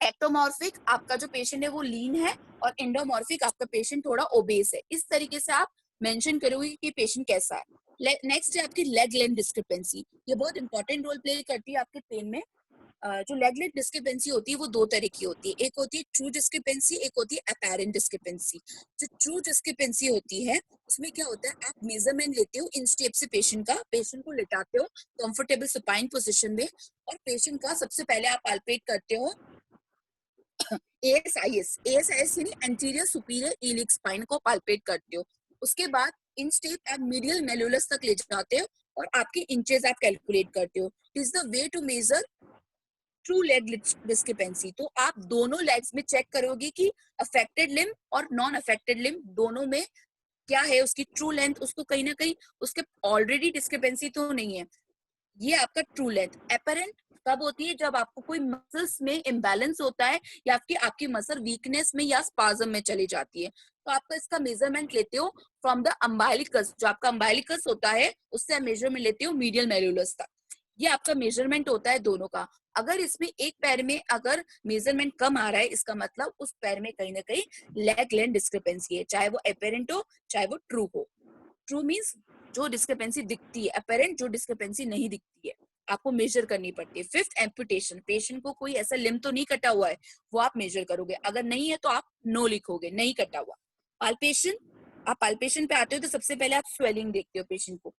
एक्टोमॉर्फिक आपका जो पेशेंट है वो लीन है, और एंडोमॉर्फिक आपका पेशेंट थोड़ा ओबेस है। इस तरीके से आप मेंशन करोगे कि पेशेंट कैसा है। नेक्स्ट है आपकी लेग लेंथ डिस्क्रिपेंसी। ये बहुत इंपॉर्टेंट रोल प्ले करती है आपके पेन में। जो लेग लेंथ डिस्क्रिपेंसी होती है वो दो तरह की होती है, एक होती है ट्रू डिस्क्रिपेंसी, एक होती है अपैरेंट डिस्क्रिपेंसी। जो ट्रू डिस्क्रिपेंसी होती है उसमें क्या होता है, आप मेजरमेंट लेते हो इन स्टेप से पेशेंट का, पेशेंट को लेटाते हो कंफर्टेबल सुपाइन पोजीशन में, और पेशेंट का सबसे पहले आप पाल्पेट करते हो ASIS यानी एंटीरियर सुपीरियर इलिक स्पाइन को पाल्पेट करते हो। उसके बाद इन स्टेप आप मीडियल मेलुलस तक ले जाते हो और आपके इंचेस आप कैलकुलेट करते हो। Is the way to measure true leg discrepancy. तो आप दोनों लेग्स में चेक करोगे कि अफेक्टेड लिम्ब और नॉन अफेक्टेड लिम्ब दोनों में क्या है उसकी ट्रू लेंथ, उसको कहीं ना कहीं उसके ऑलरेडी डिस्क्रिपेंसी तो नहीं है। ये आपका ट्रू लेंथ। एपरेंट कब होती है, जब आपको कोई मसल्स में इम्बैलेंस होता है या आपकी मसल वीकनेस में या स्पाज्म में चली जाती है, तो आपका इसका मेजरमेंट लेते हो फ्रॉम द अम्बाइलिकस, जो आपका अम्बाइलिकस होता है उससे मेजरमेंट लेते हो मीडियल मेलुलस तक। ये आपका मेजरमेंट होता है दोनों का। अगर इसमें एक पैर में अगर मेजरमेंट कम आ रहा है, इसका मतलब उस पैर में कहीं ना कहीं लेग लेंथ डिस्क्रिपेंसी है, चाहे वो एपेरेंट हो चाहे वो ट्रू हो। ट्रू मींस जो डिस्क्रिपेंसी दिखती है, अपेरेंट जो डिस्क्रिपेंसी नहीं दिखती है, आपको मेजर करनी पड़ती है। Fifth, amputation. पेशेंट को कोई ऐसा लिम्ब तो नहीं कटा हुआ है, वो आप मेजर करोगे, अगर नहीं है तो आप नो लिखोगे, नहीं कटा हुआ। पाल्पेशन, आप पाल्पेशन पे आते हो तो सबसे पहले आप स्वेलिंग देखते हो पेशेंट को,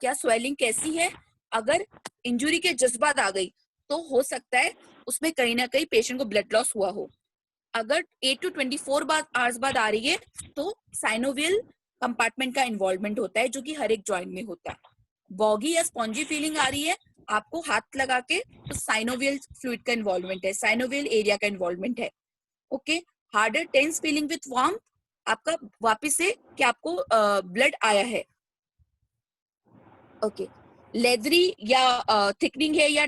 क्या स्वेलिंग कैसी है। अगर इंजुरी के जज्बात आ गई तो हो सकता है उसमें कहीं ना कहीं पेशेंट को ब्लड लॉस हुआ हो। अगर 8 to 24 आवर्स बाद आ रही है तो साइनोवियल कंपार्टमेंट का इन्वॉल्वमेंट होता है, जो कि हर एक जॉइंट में होता है। बॉगी या स्पॉन्जी फीलिंग आ रही है आपको हाथ लगा के, तो साइनोवियल फ्लूइड का इन्वॉल्वमेंट है, साइनोवियल एरिया का इन्वॉल्वमेंट है। Okay. Harder tense feeling with warm, आपका वापिस से कि आपको ब्लड आया है। ओके। लेदरी या थिकनिंग है, या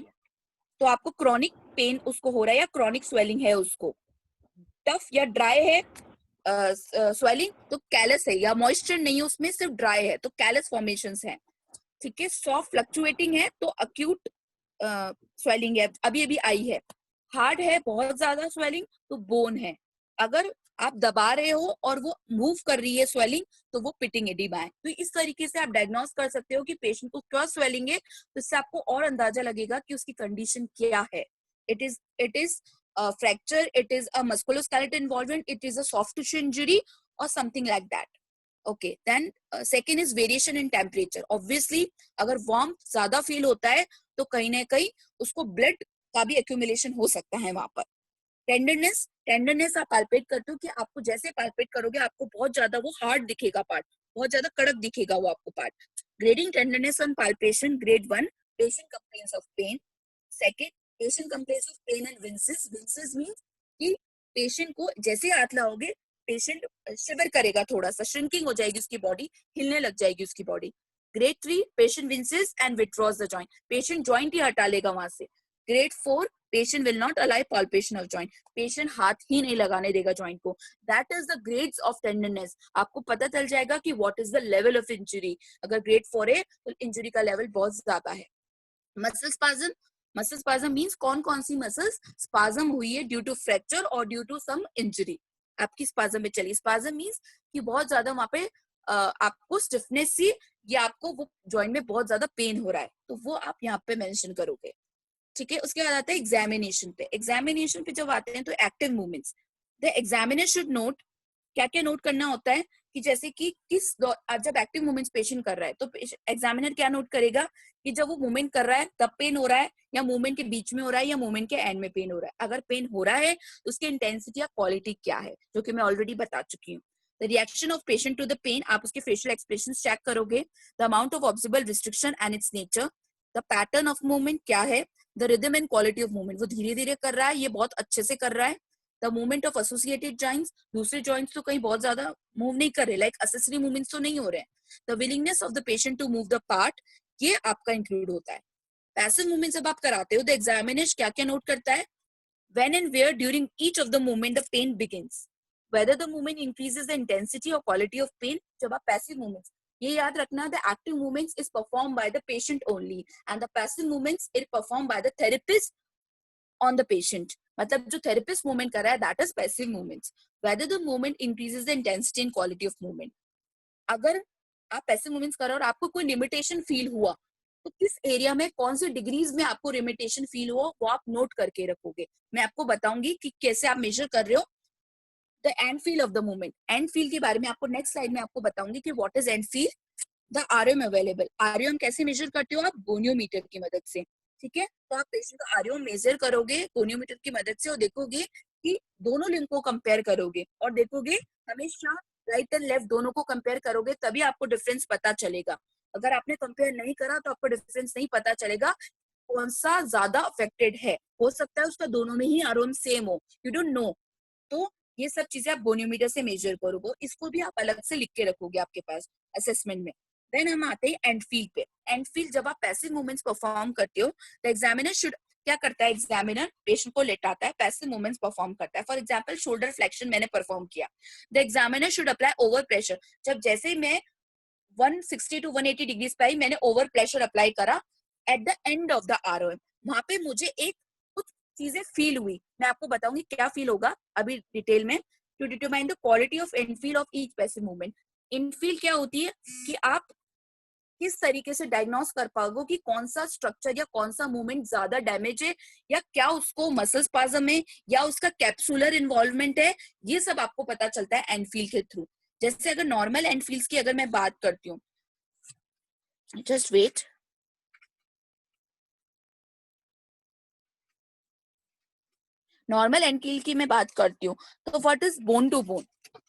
तो आपको क्रॉनिक पेन उसको हो रहा है या क्रॉनिक स्वेलिंग है उसको। टफ या ड्राई है स्वेलिंग तो कैलस है, या मॉइस्चर नहीं है उसमें, सिर्फ ड्राई है तो कैलस फॉर्मेशंस है। ठीक है। सॉफ्ट फ्लक्चुएटिंग है तो अक्यूट स्वेलिंग है, अभी अभी आई है। हार्ड है, बहुत ज्यादा स्वेलिंग, तो बोन है। अगर आप दबा रहे हो और वो मूव कर रही है स्वेलिंग, तो वो पिटिंग एडिमा है। तो इस तरीके से आप डायग्नोस कर सकते हो कि पेशेंट को क्या स्वेलिंग है, तो इससे आपको और अंदाजा लगेगा कि उसकी कंडीशन क्या है। It is fracture, it is a musculoskeletal involvement, it is a soft tissue injury or something like that. Okay, then second is variation in temperature. Obviously अगर warm ज्यादा फील होता है तो कहीं ना कहीं उसको ब्लड का भी accumulation हो सकता है वहां पर। टेंडरनेस आप पाल्पेट करते हो कि आपको जैसे पाल्पेट करोगे आपको बहुत ज्यादा वो हार्ड दिखेगा पार्ट, बहुत ज्यादा कड़क दिखेगा वो आपको part. Grading tenderness on palpation, grade 1, patient complains of pain. Second, patient complains of pain and winces. Winces means कि पेशेंट को जैसे हाथ लाओगे पेशेंट शिवर करेगा, थोड़ा सा श्रिंकिंग हो जाएगी उसकी बॉडी, हिलने लग जाएगी उसकी body. Grade 3, patient winces and withdraws the joint, patient joint ही हटा लेगा वहां से। ग्रेड 4, patient will not allow palpation of joint, patient हाथ ही नहीं लगाने देगा जॉइंट को। That is the grades of tenderness. आपको पता चल जाएगा कि what is the level of injury. अगर ग्रेड 4 है तो इंजरी का लेवल बहुत ज्यादा है। Muscle spasm, muscle spasm means कौन कौन सी मसल्स स्पाज्म हुई है ड्यू टू फ्रैक्चर और ड्यू टू सम इंजरी, आपकी स्पाज्म में चली। स्पाज्म मींस कि बहुत ज्यादा वहां पे आपको स्टिफनेस सी या आपको वो जॉइंट में बहुत ज्यादा पेन हो रहा है, तो वो आप यहाँ पे मेंशन करोगे। ठीक है। उसके बाद आता है एग्जामिनेशन पे। एग्जामिनेशन पे जब आते हैं तो active movements, the examiner should note, क्या क्या नोट करना होता है कि जैसे कि जब एक्टिव मूवमेंट्स पेशेंट कर रहा है तो एग्जामिनर क्या नोट करेगा कि जब वो मूवमेंट कर रहा है तब पेन हो रहा है, या मूवमेंट के बीच में हो रहा है, या मूवमेंट के एंड में पेन हो रहा है। अगर पेन हो रहा है तो उसकी इंटेंसिटी या क्वालिटी क्या है, जो कि मैं ऑलरेडी बता चुकी हूँ। The reaction of patient to the pain, आप उसके फेशियल एक्सप्रेशन चेक करोगे। The amount of observable restriction and its nature. The pattern of movement क्या है, the rhythm and quality of movement, वो धीरे धीरे कर रहा है, ये बहुत अच्छे से कर रहा है। The movement of associated joints, दूसरे जॉइंट्स तो कहीं बहुत ज्यादा मूव नहीं कर रहे, लाइक एक्सेसरी मूवमेंट्स तो नहीं हो रहे हैं। The willingness of the patient to move the part, ये आपका इंक्लूड होता है। पैसिव मूवमेंट जब आप कराते हो तो एग्जामिनर क्या क्या नोट करता है, when and where during each of the movement the pain begins, whether the movement increases the intensity or quality of pain। जब आप पैसिव मूवमेंट्स, ये याद रखना, the active movements is performed by the patient only and the passive movements is performed by the therapist on the patient। मतलब जो therapist movement कर रहा है that is passive movements, whether the movement increases the intensity and quality of movement. अगर आप passive movements कर रहे हो और आपको कोई लिमिटेशन फील हुआ तो किस एरिया में कौन से डिग्रीज में आपको लिमिटेशन फील हुआ वो आप नोट करके रखोगे। मैं आपको बताऊंगी कि कैसे आप मेजर कर रहे हो the end feel of the movement. And feel के बारे में आपको नेक्स्ट स्लाइड में आपको बताऊंगी कि what is and feel. The RM available, RM कैसे मेजर करते हो आप, गोनियोमीटर की मदद से। ठीक है, तो आप पेशेंट का आरएम मेजर करोगे गोनियोमीटर की मदद से और देखोगे कि दोनों लिंक को कंपेयर करोगे और देखोगे हमेशा राइट एंड लेफ्ट दोनों को कंपेयर करोगे तभी आपको डिफरेंस पता चलेगा। अगर आपने कंपेयर नहीं करा तो आपको डिफरेंस नहीं पता चलेगा कौन सा ज्यादा अफेक्टेड है। हो सकता है उसका दोनों में ही आरओएम सेम हो, यू डोंट नो। तो ये सब चीजें आप गोनियोमीटर से मेजर करोगे, इसको भी आप अलग से लिख के रखोगे आपके पास असेसमेंट में। देन हम आते हैं एंड फील पे। एंड फील जब आप पैसिव मूवमेंट्स परफॉर्म करते हो तो एग्जामिनर शुड क्या करता है, एग्जामिनर पेशेंट को लेटाता है, पैसिव मूवमेंट्स परफॉर्म करता है। फॉर एग्जांपल शोल्डर फ्लेक्शन मैंने परफॉर्म किया, the examiner should apply over pressure. जब जैसे ही मैं 160 टू 180 डिग्रीज पे आई मैंने ओवर प्रेशर अप्लाई करा at the end of the ROM, वहां पे मुझे एक कुछ चीजें फील हुई। मैं आपको बताऊंगी क्या फील होगा अभी डिटेल में। To determine the quality of end feel of each passive movement. End feel क्या होती है कि आप किस तरीके से डायग्नोस कर पाओगे कि कौन सा स्ट्रक्चर या कौन सा मूवमेंट ज्यादा डैमेज है या क्या उसको मसल स्पाज्म है या उसका कैप्सुलर इन्वॉल्वमेंट है। ये सब आपको पता चलता है एंड फील के थ्रू। जैसे अगर नॉर्मल एंड फील्स की अगर मैं बात करती हूँ, just wait, normal end feel की मैं बात करती हूँ तो what is bone to bone,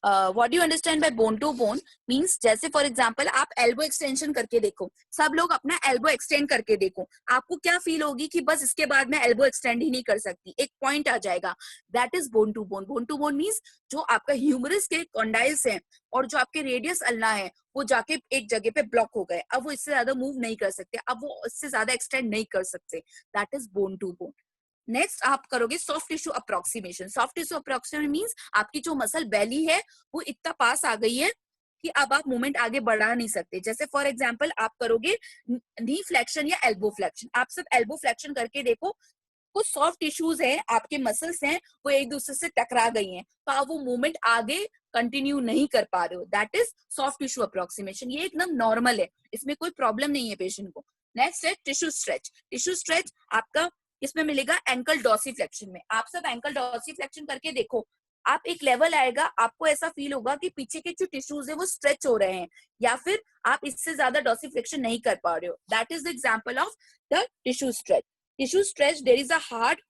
what do you understand by bone to bone means जैसे फॉर एग्जांपल आप एल्बो एक्सटेंशन करके देखो, सब लोग अपना एल्बो एक्सटेंड करके देखो, आपको क्या फील होगी कि बस इसके बाद मैं एल्बो एक्सटेंड ही नहीं कर सकती, एक पॉइंट आ जाएगा, that is bone to bone. Bone to bone means जो आपका ह्यूमरस के कॉन्डाइल्स है और जो आपके रेडियस अल्ना है वो जाके एक जगह पे ब्लॉक हो गए, अब वो इससे ज्यादा मूव नहीं कर सकते, अब वो इससे ज्यादा एक्सटेंड नहीं कर सकते, that is bone to bone. Next आप करोगे soft tissue approximation. Soft tissue approximation means आपकी जो मसल बेली है वो इतना पास आ गई है कि अब आप मूवमेंट आगे बढ़ा नहीं सकते। जैसे फॉर एग्जांपल आप करोगे नी फ्लेक्शन या एल्बो फ्लेक्शन, आप सब एल्बो फ्लेक्शन करके देखो, कुछ सॉफ्ट टिश्यूज हैं आपके मसल्स हैं वो एक दूसरे से टकरा गई हैं तो आप वो मूवमेंट आगे कंटिन्यू नहीं कर पा रहे हो, that is soft tissue approximation. ये एकदम नॉर्मल है, इसमें कोई प्रॉब्लम नहीं है पेशेंट को। नेक्स्ट है टिश्यू स्ट्रेच। टिश्यू स्ट्रेच आपका इसमें मिलेगा एंकल डॉर्सीफ्लेक्शन में। आप सब एंकल डॉर्सीफ्लेक्शन करके देखो, आप एक लेवल आएगा आपको ऐसा फील होगा कि पीछे के जो टिश्यूज है वो स्ट्रेच हो रहे हैं या फिर आप इससे ज्यादा डॉर्सीफ्लेक्शन नहीं कर पा रहे हो, that is the example of the tissue stretch. Tissue stretch, there is a hard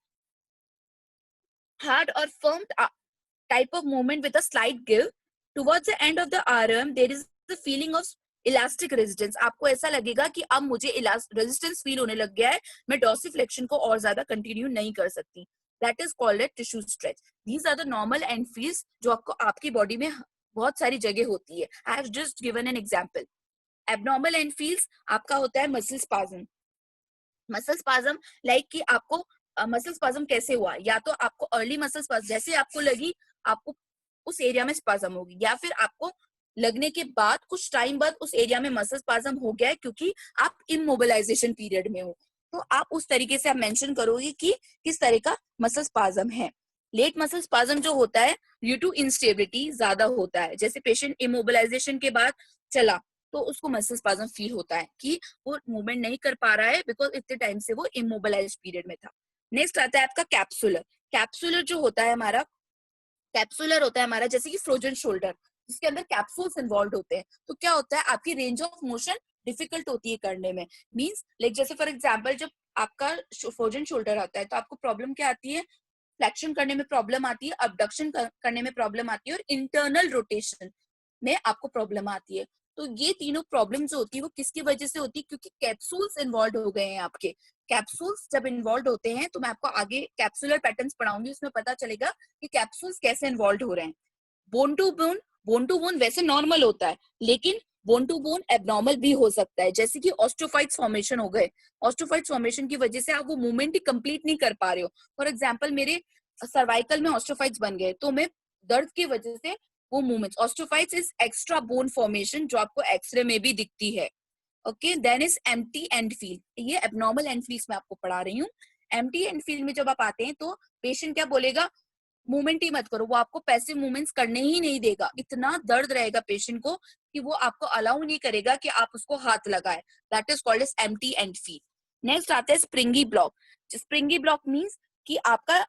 or firm type of movement with a slight give. Towards the end of the RM, there is the feeling of elastic resistance. आपको ऐसा लगेगा कि अब मुझे resistance feel होने लग गया है, मैं डॉर्सीफ्लेक्शन को और ज्यादा कंटिन्यू नहीं कर सकती, that is called a tissue stretch. These are the normal end feels जो आपको आपकी बॉडी में बहुत सारी जगह होती है। I have just given an example. Abnormal end feels आपका होता है muscle spasm. Muscle spasm like कि आपको मसल स्पाज्म कैसे हुआ, या तो आपको अर्ली मसल स्पाज्म जैसे आपको लगी आपको उस एरिया में स्पाज्म होगी, या फिर आपको लगने के बाद कुछ टाइम बाद उस एरिया में मसल स्पाज्म हो गया है क्योंकि आप इमोबिलाइजेशन पीरियड में हो, तो आप उस तरीके से आप मेंशन करोगे कि किस तरह का मसल स्पाज्म है। लेट मसल स्पाज्म जो होता है ड्यू टू इंस्टेबिलिटी ज्यादा होता है, जैसे पेशेंट इमोबिलाइजेशन के बाद चला तो उसको मसल स्पाज्म फील होता है कि वो मूवमेंट नहीं कर पा रहा है बिकॉज इतने टाइम से वो इमोबिलाइज्ड पीरियड में था। नेक्स्ट आता है आपका कैप्सुलर। कैप्सुलर जो होता है हमारा, कैप्सुलर होता है हमारा जैसे कि फ्रोजन शोल्डर जिसके अंदर कैप्सूल्स इन्वॉल्व होते हैं, तो क्या होता है आपकी रेंज ऑफ मोशन डिफिकल्ट होती है करने में, मींस लाइक जैसे फॉर एग्जांपल जब आपका फ्रोजन शोल्डर आता है तो आपको प्रॉब्लम क्या आती है, फ्लेक्शन करने में प्रॉब्लम आती है, अबडक्शन करने में प्रॉब्लम आती है और इंटरनल रोटेशन में आपको प्रॉब्लम आती है। तो ये तीनों प्रॉब्लम जो होती है वो किसकी वजह से होती है, क्योंकि कैप्सूल्स इन्वॉल्व हो गए हैं आपके। कैप्सूल्स जब इन्वॉल्व होते हैं तो मैं आपको आगे कैप्सुलर पैटर्न्स पढ़ाऊंगी, उसमें पता चलेगा कि कैप्सूल्स कैसे इन्वॉल्व हो रहे हैं। बोन टू बोन वैसे नॉर्मल होता है लेकिन बोन टू बोन एबनॉर्मल भी हो सकता है, जैसे कि ऑस्टियोफाइट्स फॉर्मेशन हो गए। ऑस्टियोफाइट्स फॉर्मेशन की वजह से आप वो मूवमेंट ही कंप्लीट नहीं कर पा रहे हो। फॉर एग्जांपल मेरे सर्वाइकल में ऑस्टियोफाइट्स बन गए तो मैं दर्द की वजह से वो movements, osteophytes is extra bone formation जो आपको एक्सरे में भी दिखती है। Okay, then is empty end feel, ये एबनॉर्मल एंड फील्स में आपको पढ़ा रही हूँ। एम्प्टी एंड फील में जब आप आते हैं तो पेशेंट क्या बोलेगा, मूवमेंट ही मत करो, वो आपको पैसिव मूवमेंट्स करने ही नहीं देगा, इतना दर्द रहेगा पेशेंट को कि वो आपको अलाउ नहीं करेगा कि आप उसको हाथ लगाए, that is called as empty end feel. Next आता है springy block. Springy block means कि आपका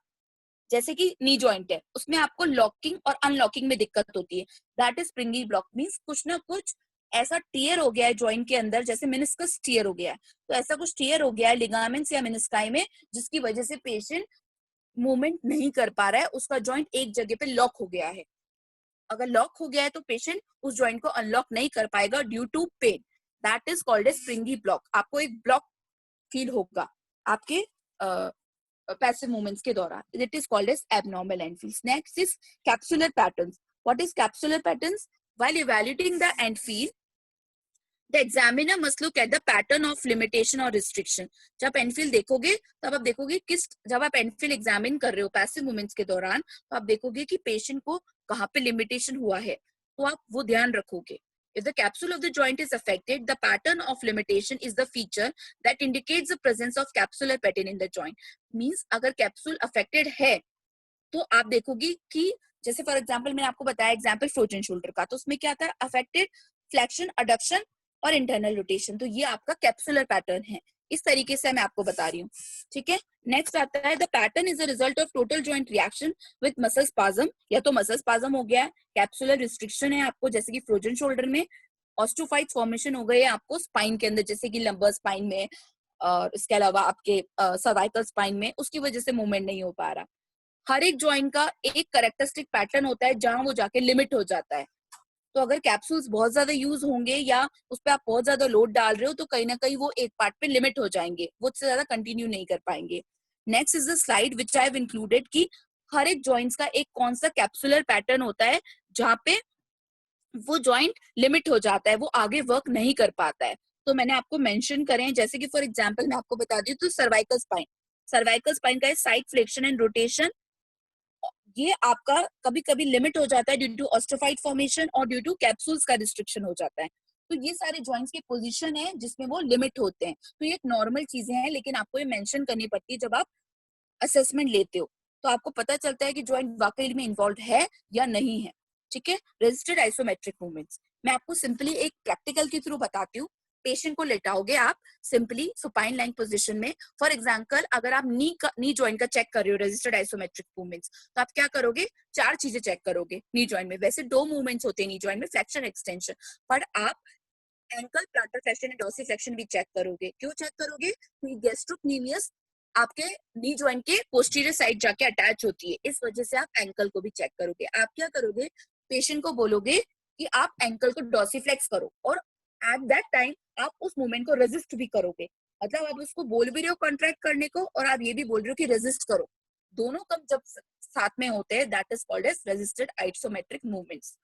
जैसे कि नी जॉइंट है उसमें आपको लॉकिंग और अनलॉकिंग में दिक्कत होती है, that is springy block means कुछ ना कुछ ऐसा टीयर हो गया है जॉइंट के अंदर, जैसे मेनिस्कस टीयर हो गया है, तो ऐसा कुछ टीयर हो गया है लिगामेंट्स या मेनिस्काई में, जिसकी वजह से पेशेंट मूवमेंट नहीं कर पा रहा है, उसका जॉइंट एक जगह पे लॉक हो गया है। अगर लॉक हो गया है तो पेशेंट उस जॉइंट को अनलॉक नहीं कर पाएगा due to pain, that is called as springy block. आपको एक ब्लॉक फील होगा आपके पैसिव मूवमेंट्स के दौरान, it is called as abnormal end feels. Next is capsular patterns. What is capsular patterns? While evaluating the end feel, the examiner must look at the pattern of limitation or restriction। जब एंडफील देखोगे तब आप देखोगे किस, जब आप एंडफील examine कर रहे हो पैसिव मूवमेंट्स के दौरान तो आप देखोगे कि पेशेंट को कहाँ पे लिमिटेशन हुआ है, तो आप वो ध्यान रखोगे। If the capsule of the joint is affected, the pattern of limitation is the feature that indicates the presence of capsular pattern in the joint। Means अगर कैप्सूल affected है तो आप देखोगे कि जैसे फॉर एग्जांपल मैंने आपको बताया एग्जांपल फ्रोजन शोल्डर का, तो उसमें क्या था, अफेक्टेड फ्लेक्शन, अडक्शन और इंटरनल रोटेशन, तो ये आपका कैप्सुलर पैटर्न है। इस तरीके से मैं आपको बता रही हूँ, ठीक है। नेक्स्ट आता है the pattern is a result of total joint reaction with muscle spasm, या तो मसल स्पाज्म हो गया है, कैप्सुलर रिस्ट्रिक्शन है आपको जैसे कि फ्रोजन शोल्डर में, ऑस्टियोफाइट्स फॉर्मेशन हो गए आपको स्पाइन के अंदर जैसे कि लंबर स्पाइन में, और इसके अलावा आपके सर्वाइकल स्पाइन में, उसकी वजह से मूवमेंट नहीं हो पा रहा। हर एक जॉइंट का एक कैरेक्टरिस्टिक पैटर्न होता है जहां वो जाके लिमिट हो जाता है, तो अगर कैप्सूल्स बहुत ज्यादा यूज होंगे या उस पर आप बहुत ज्यादा लोड डाल रहे हो तो कहीं ना कहीं वो एक पार्ट पे लिमिट हो जाएंगे, वो उससे ज्यादा कंटिन्यू नहीं कर पाएंगे। Next is the slide which I have included कि हर एक जॉइंट्स का एक कौन सा कैप्सुलर पैटर्न होता है जहां पे वो जॉइंट लिमिट हो जाता है, वो आगे वर्क नहीं कर पाता है। तो मैंने आपको मेंशन करे हैं, जैसे कि फॉर एग्जांपल मैं आपको बता दी तो सर्वाइकल स्पाइन, सर्वाइकल स्पाइन का साइड फ्लेक्शन एंड रोटेशन, ये आपका कभी कभी लिमिट हो जाता है ड्यू टू ऑस्टियोफाइट फॉर्मेशन और ड्यू टू कैप्सूल्स का रिस्ट्रिक्शन हो जाता है। तो ये सारे जॉइंट्स के पोजीशन है जिसमें वो लिमिट होते हैं, तो ये एक नॉर्मल चीजें हैं, लेकिन आपको ये मेंशन करनी पड़ती है जब आप असेसमेंट लेते हो, तो आपको पता चलता है कि जॉइंट वाकई में इन्वॉल्व है या नहीं है, ठीक है। रेजिस्टेड आइसोमेट्रिक मूवमेंट्स मैं आपको सिंपली एक प्रैक्टिकल के थ्रू बताती हूँ। पेशेंट को लेटाओगे आप सिंपली सुपाइन लाइन पोजीशन में। फॉर एग्जांपल अगर आप नी जॉइंट का चेक कर रहे हो रेजिस्टेड आइसोमेट्रिक मूवमेंट्स, तो आप क्या करोगे, चार चीजें चेक करोगे नी जॉइंट में। वैसे दो मूवमेंट्स होते हैं नी जॉइंट में, फ्लेक्शन एक्सटेंशन, पर आप ankle planter flexion and dorsiflexion भी चेक करोगे। क्यों चेक करोगे, गैस्ट्रोक्नीमियस आपके नी जॉइंट के पोस्टीरियर साइड जाके अटैच होती है, इस वजह से आप एंकल को भी चेक करोगे। आप क्या करोगे, पेशेंट को बोलोगे कि आप एंकल को डॉर्सिफ्लेक्स करो, और एट दैट टाइम आप उस मूवमेंट को रेजिस्ट भी करोगे, मतलब आप उसको बोल भी रहे हो कॉन्ट्रैक्ट करने को और आप ये भी बोल रहे हो कि रेजिस्ट करो, दोनों कब जब साथ में होते हैं that is called as resisted isometric movements.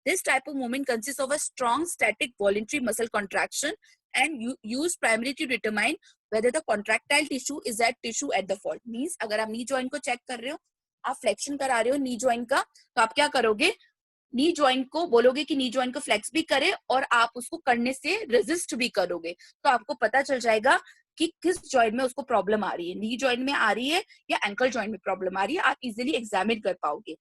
This type of movement consists of a strong static voluntary muscle contraction and used primarily to determine whether the contractile tissue is that tissue at the fault। Means अगर आप knee joint को check कर रहे हो, आप flexion करा रहे हो नी जॉइंट का, तो आप क्या करोगे, नी जॉइंट को बोलोगे कि नी जॉइंट को फ्लेक्स भी करे और आप उसको करने से रेजिस्ट भी करोगे, तो आपको पता चल जाएगा कि किस जॉइंट में उसको प्रॉब्लम आ रही है, नी जॉइंट में आ रही है या एंकल जॉइंट में प्रॉब्लम आ रही है, आप इजिली एग्जामिन कर पाओगे।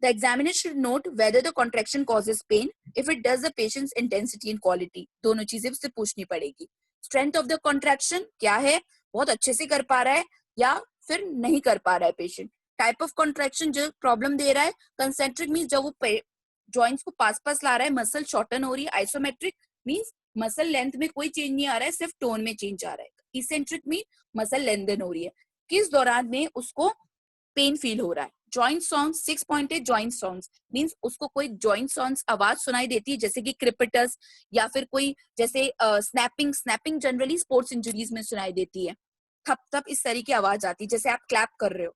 The examiner should note whether the contraction causes pain. If it does, the patient's intensity and quality, दोनों चीजें उससे पूछनी पड़ेगी। Strength of the contraction क्या है, बहुत अच्छे से कर पा रहा है या फिर नहीं कर पा रहा है पेशेंट। Type of contraction जो प्रॉब्लम दे रहा है, concentric means जब वो जॉइंट्स को पास पास ला रहा है, मसल शॉर्टन हो रही है। Isometric means मसल लेंथ में कोई चेंज नहीं आ रहा है, सिर्फ टोन में चेंज आ रहा है। Eccentric means मसल लेंथन हो रही है, किस दौरान में उसको पेन फील हो रहा है। Joint sounds 6 pointed joint sounds means उसको कोई जॉइंट साउंड्स आवाज सुनाई देती है जैसे कि क्रिपिटस या फिर कोई जैसे snapping, snapping generally sports injuries में सुनाई देती है, थप थप इस तरह की आवाज आती है जैसे आप क्लैप कर रहे हो।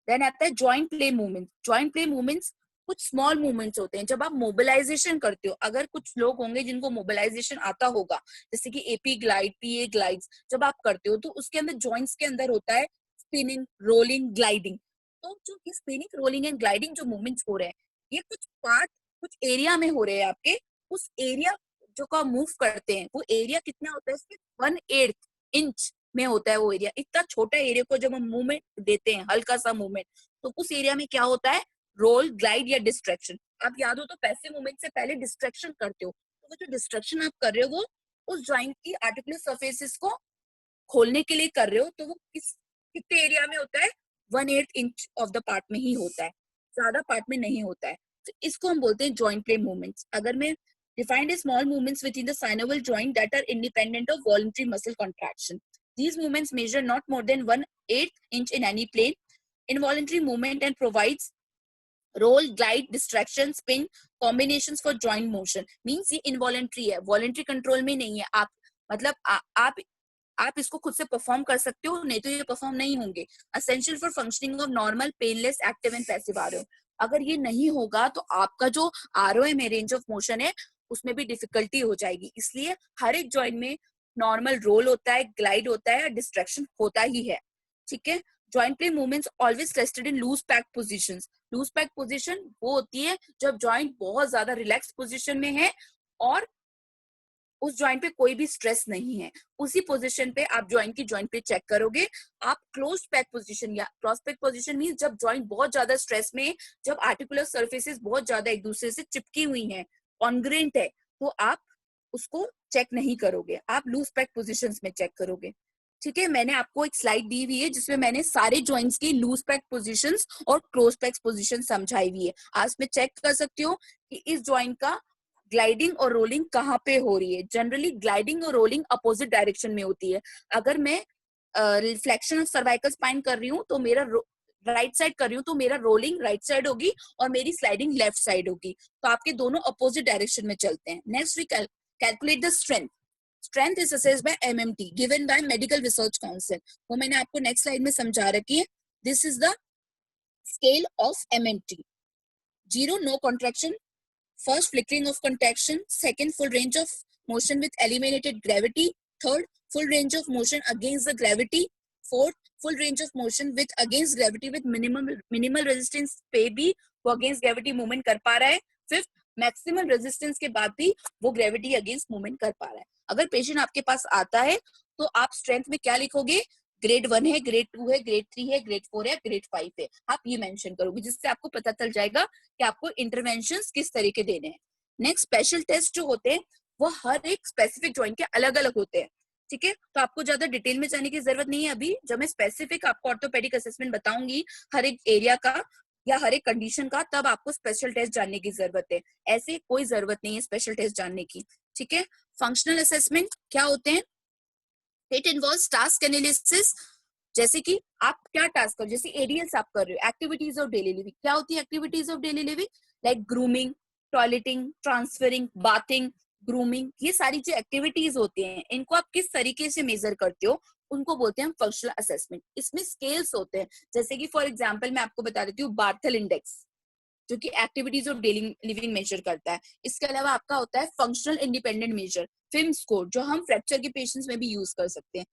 देन आता है joint play movement. Joint play movements कुछ स्मॉल मूवमेंट्स होते हैं जब आप मोबिलाइजेशन करते हो। अगर कुछ लोग होंगे जिनको मोबिलाइजेशन आता होगा, जैसे कि एपी ग्लाइड, पीए ग्लाइड्स, जब आप करते हो तो उसके अंदर जॉइंट्स के अंदर होता है स्पिनिंग, रोलिंग, ग्लाइडिंग। तो जो ये स्पिनिंग, रोलिंग एंड ग्लाइडिंग जो मूवमेंट्स हो रहे हैं, ये कुछ पार्ट कुछ एरिया में हो रहे हैं आपके, उस एरिया जो का मूव करते हैं वो एरिया कितना होता है, इसमें 1/8 इंच में होता है वो एरिया। इतना छोटा एरिया को जब हम मूवमेंट देते हैं, हल्का सा मूवमेंट, तो उस एरिया में क्या होता है, रोल, ग्लाइड या डिस्ट्रैक्शन। आप याद हो तो पैसिव मूवमेंट से पहले डिस्ट्रैक्शन करते हो, तो वो जो डिस्ट्रैक्शन आप कर रहे हो वो उस जॉइंट की आर्टिकुलर सरफेसेस को खोलने के लिए कर रहे हो, तो वो कितने एरिया में होता है, 1/8 इंच ऑफ द पार्ट में ही होता है, ज्यादा पार्ट में नहीं होता है। तो इसको हम बोलते हैं जॉइंट प्ले मूवमेंट्स। अगर मैं defined as small movements within the synovial joint that are independent of voluntary muscle contraction. These movements measure not more than 1/8 inch in any plane. Involuntary movement and provides roll, glide, distraction, spin combinations for joint motion. Means ये involuntary है, voluntary control में नहीं है। आप मतलब आप इसको खुद से परफॉर्म कर सकते हो, नहीं तो ये परफॉर्म नहीं होंगे। Essential for functioning of normal, painless, active and passive ROM. अगर ये नहीं होगा तो आपका जो ROM है, रेंज ऑफ मोशन है, उसमें भी डिफिकल्टी हो जाएगी। इसलिए हर एक जॉइंट में नॉर्मल रोल होता है, ग्लाइड होता है, डिस्ट्रैक्शन होता ही है। ठीक है। Joint play movements always tested in loose pack positions. Loose pack position वो होती है जब जॉइंट बहुत ज्यादा रिलैक्स पोजीशन में है और उस जॉइंट पे कोई भी स्ट्रेस नहीं है। उसी पोजीशन पे आप जॉइंट की जॉइंट पे चेक करोगे। आप क्लोज पैक पोजीशन या क्रॉस पैक पोजीशन मींस जब जॉइंट बहुत ज्यादा स्ट्रेस में है, जब आर्टिकुलर सर्फेसेस बहुत ज्यादा एक दूसरे से चिपकी हुई हैं, कॉन्ग्रेंट है, तो आप उसको चेक नहीं करोगे, आप लूज पैक पोजीशंस में चेक करोगे। ठीक है। मैंने आपको एक स्लाइड दी हुई है जिसमें मैंने सारे जॉइंट्स की लूज पैक पोजीशंस और क्लोज पैक पोजीशन समझाई हुई है। आज में चेक कर सकते हो कि इस जॉइंट का ग्लाइडिंग और रोलिंग कहाँ पे हो रही है। जनरली ग्लाइडिंग और रोलिंग अपोजिट डायरेक्शन में होती है। अगर मैं रिफ्लेक्शन ऑफ सर्वाइकल स्पाइन कर रही हूँ तो मेरा राइट साइड कर रही हूँ तो मेरा रोलिंग राइट साइड होगी और मेरी स्लाइडिंग लेफ्ट साइड होगी। तो आपके दोनों अपोजिट डायरेक्शन में चलते हैं। Next we calculate the strength. Strength is assessed by MMT given by medical research council. वो मैंने आपको नेक्स्ट स्लाइड में समझा रखी है। This is the scale of MMT। 0 no contraction, first flickering of contraction, second full range of motion with eliminated gravity, third full range of motion against the gravity, fourth full range of motion with against gravity with minimal resistance पे भी वो against gravity movement कर पा रहा है, fifth maximum resistance के बाद भी वो ग्रेविटी अगेंस्ट मूवमेंट कर पा रहा है। अगर पेशेंट आपके पास आता है तो आप स्ट्रेंथ में क्या लिखोगे, ग्रेड 1 है, ग्रेड 2 है, ग्रेड 3 है, ग्रेड 4 है, ग्रेड 5 है, आप ये मेंशन करोगे, जिससे आपको पता चल जाएगा कि आपको इंटरवेंशंस किस तरीके देने हैं। नेक्स्ट स्पेशल टेस्ट जो होते हैं वो हर एक स्पेसिफिक जॉइंट के अलग अलग होते हैं। ठीक है। तो आपको ज्यादा डिटेल में जाने की जरूरत नहीं है। अभी जब मैं स्पेसिफिक आपको ऑर्थोपेडिक असेसमेंट बताऊंगी हर एक एरिया का या हर एक कंडीशन का, तब आपको स्पेशल टेस्ट जानने की जरूरत है। ऐसे कोई जरूरत नहीं है स्पेशल टेस्ट जानने की। ठीक है। फंक्शनल असेसमेंट क्या होते हैं? It involves task analysis. जैसे कि आप क्या टास्क कर, जैसे एरियल्स आप कर रहे हो, एक्टिविटीज ऑफ डेली लिविंग। क्या होती है activities of daily living? Like grooming, toileting, transferring, bathing, grooming, ये सारी जो एक्टिविटीज होती हैं इनको आप किस तरीके से मेजर करते हो उनको बोलते हैं हम फंक्शनल असेसमेंट। इसमें स्केल्स होते हैं, जैसे कि फॉर एग्जांपल मैं आपको बता देती हूँ बार्थेल इंडेक्स जो कि activities of daily living measure करता है। इसके अलावा आपका होता है functional independent measure, FIM score, जो हम फ्रैक्चर के पेशेंट्स में भी यूज कर सकते हैं।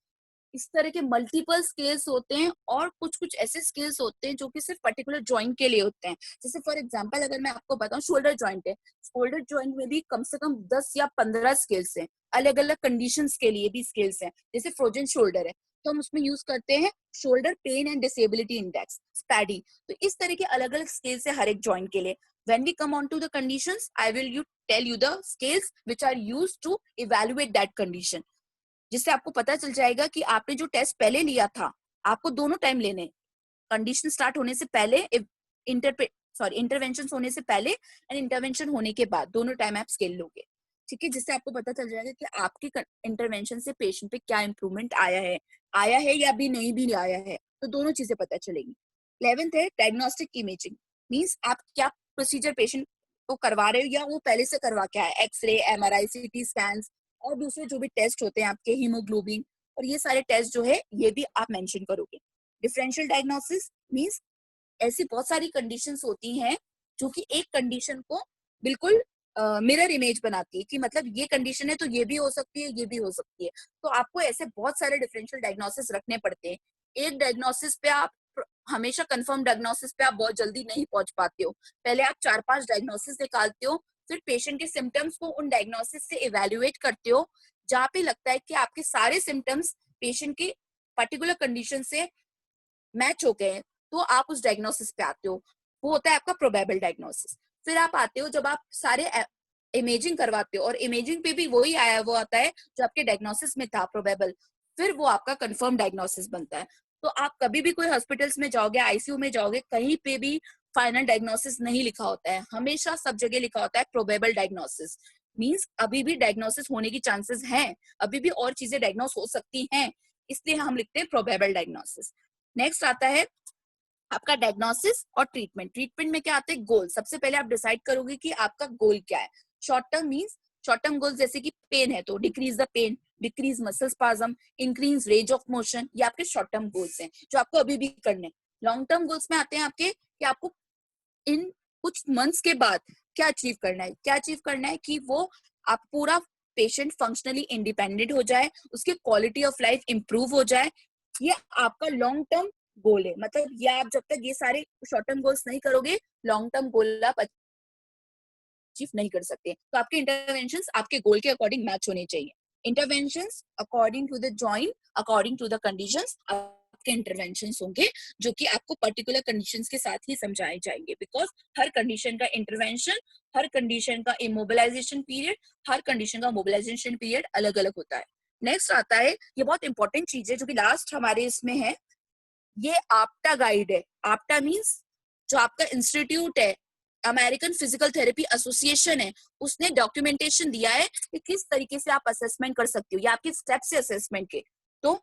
इस तरह के मल्टीपल स्केल्स होते हैं और कुछ कुछ ऐसे स्केल्स होते हैं जो कि सिर्फ पर्टिकुलर जॉइंट के लिए होते हैं। जैसे फॉर एग्जांपल अगर मैं आपको बताऊं शोल्डर जॉइंट है, शोल्डर जॉइंट में भी कम से कम 10 या 15 स्केल्स हैं, अलग अलग कंडीशंस के लिए भी स्केल्स हैं। जैसे फ्रोजन शोल्डर है तो हम उसमें यूज करते हैं shoulder pain and disability index, Spady. तो इस तरह के अलग अलग स्केल्स है हर एक जॉइंट के लिए। When we come on to the conditions, I will tell you the scales which are used to evaluate that condition. जिससे आपको पता चल जाएगा कि आपने जो टेस्ट पहले लिया था, आपको दोनों टाइम लेने, कंडीशन स्टार्ट होने से पहले, इंटरवेंशन होने से पहले एंड इंटरवेंशन होने के बाद, दोनों टाइम आप स्केल लोगे। ठीक है। जिससे आपको पता चल जाएगा कि आपके इंटरवेंशन से पेशेंट पे क्या इंप्रूवमेंट आया है या भी नहीं भी आया है, तो दोनों चीजें पता चलेगी। 11th है डायग्नोस्टिक इमेजिंग। मींस आप क्या प्रोसीजर पेशेंट को करवा रहे हो या वो पहले से करवा क्या है, एक्सरे, MRI, CT स्कैन्स और दूसरे जो भी टेस्ट होते हैं आपके, हीमोग्लोबिन, और ये सारे टेस्ट जो है ये भी आप मेंशन करोगे। डिफरेंशियल डायग्नोसिस मींस ऐसी बहुत सारी कंडीशंस होती हैं जो कि एक कंडीशन को बिल्कुल मिरर इमेज बनाती है कि मतलब ये कंडीशन है तो ये भी हो सकती है, ये भी हो सकती है। तो आपको ऐसे बहुत सारे डिफरेंशियल डायग्नोसिस रखने पड़ते हैं। एक डायग्नोसिस पे आप हमेशा कंफर्म डायग्नोसिस पे आप बहुत जल्दी नहीं पहुंच पाते हो। पहले आप 4-5 डायग्नोसिस निकालते हो, फिर पेशेंट के सिम्टम्स को उन डायग्नोसिस से इवेल्युएट करते हो। जहाँ पे लगता है कि आपके सारे सिम्टम्स पेशेंट के पर्टिकुलर कंडीशन से मैच हो गए तो आप उस डायग्नोसिस पे आते हो, वो होता है आपका प्रोबेबल डायग्नोसिस। फिर आप आते हो जब आप सारे इमेजिंग करवाते हो और इमेजिंग पे भी वही आया वो आता है जो आपके डायग्नोसिस में था प्रोबेबल, फिर वो आपका कंफर्म डायग्नोसिस बनता है। तो आप कभी भी कोई हॉस्पिटल्स में जाओगे, आईसीयू में जाओगे, कहीं पे भी फाइनल डायग्नोसिस नहीं लिखा होता है, हमेशा सब जगह लिखा होता है प्रोबेबल डायग्नोसिस। मींस अभी भी डायग्नोसिस होने की चांसेस हैं, अभी भी और चीजें डायग्नोस हो सकती हैं, इसलिए हम लिखते हैं प्रोबेबल डायग्नोसिस। नेक्स्ट आता है आपका डायग्नोसिस और ट्रीटमेंट। ट्रीटमेंट में क्या आता है, गोल। सबसे पहले आप डिसाइड करोगे कि आपका गोल क्या है। Short term means short term goal जैसे कि पेन है तो decrease the pain, decrease muscle spasm, increase range of motion, ये आपके शॉर्ट टर्म गोल्स हैं जो आपको अभी भी करने। लॉन्ग टर्म गोल्स में आते हैं आपके कि आपको इन कुछ मंथ्स के बाद क्या अचीव करना है। क्या अचीव करना है कि वो आप पूरा पेशेंट फंक्शनली इंडिपेंडेंट हो जाए, उसकी क्वालिटी ऑफ लाइफ इंप्रूव हो जाए, ये आपका लॉन्ग टर्म गोल है। मतलब ये आप जब तक ये सारे शॉर्ट टर्म गोल्स नहीं करोगे, लॉन्ग टर्म गोल आप अचीव नहीं कर सकते। तो आपके इंटरवेंशंस आपके गोल के अकॉर्डिंग मैच होने चाहिए। Interventions according to the joint, according to the conditions आपके इंटरवेंशंस होंगे जो कि आपको पर्टिकुलर कंडीशंस के साथ ही समझाए जाएंगे। बिकॉज हर कंडीशन का इंटरवेंशन, हर कंडीशन का इमोबिलाइजेशन पीरियड, हर कंडीशन का मोबिलाइजेशन पीरियड अलग अलग होता है। नेक्स्ट आता है, ये बहुत इंपॉर्टेंट चीज है जो कि लास्ट हमारे इसमें है, ये आपटा गाइड है। आपटा मींस जो आपका इंस्टीट्यूट है, अमेरिकन फिजिकल थेरेपी एसोसिएशन है, उसने डॉक्यूमेंटेशन दिया है कि किस तरीके से आप असेसमेंट कर सकते हो या आपके स्टेप्स है असेसमेंट के। तो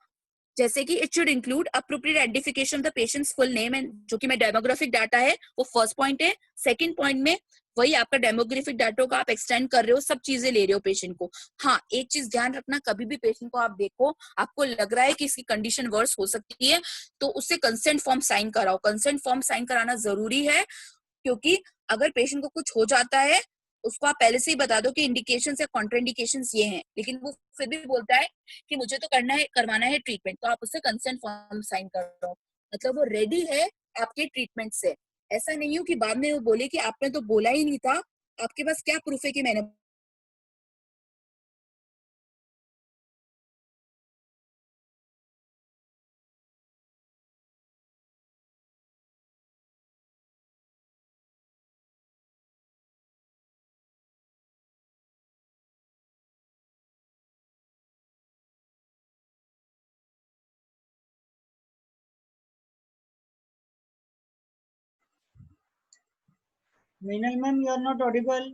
जैसे कि it should include appropriate identification of the patients full name and, जो कि मैं डेमोग्राफिक डाटा है वो फर्स्ट पॉइंट है। सेकंड पॉइंट में वही आपका डेमोग्राफिक डाटा का आप एक्सटेंड कर रहे हो, सब चीजें ले रहे हो पेशेंट को। हाँ, एक चीज ध्यान रखना, कभी भी पेशेंट को आप देखो, आपको लग रहा है कि इसकी कंडीशन वर्स हो सकती है, तो उससे कंसेंट फॉर्म साइन कराओ। कंसेंट फॉर्म साइन कराना जरूरी है, क्योंकि अगर पेशेंट को कुछ हो जाता है, उसको आप पहले से ही बता दो कि इंडिकेशंस या कॉन्ट्राइंडिकेशंस ये हैं, लेकिन वो फिर भी बोलता है कि मुझे तो करना है, करवाना है ट्रीटमेंट, तो आप उससे कंसेंट फॉर्म साइन करो। मतलब वो रेडी है आपके ट्रीटमेंट से। ऐसा नहीं हो कि बाद में वो बोले कि आपने तो बोला ही नहीं था, आपके पास क्या प्रूफ है कि मैंने। Meenal ma'am, you are not audible.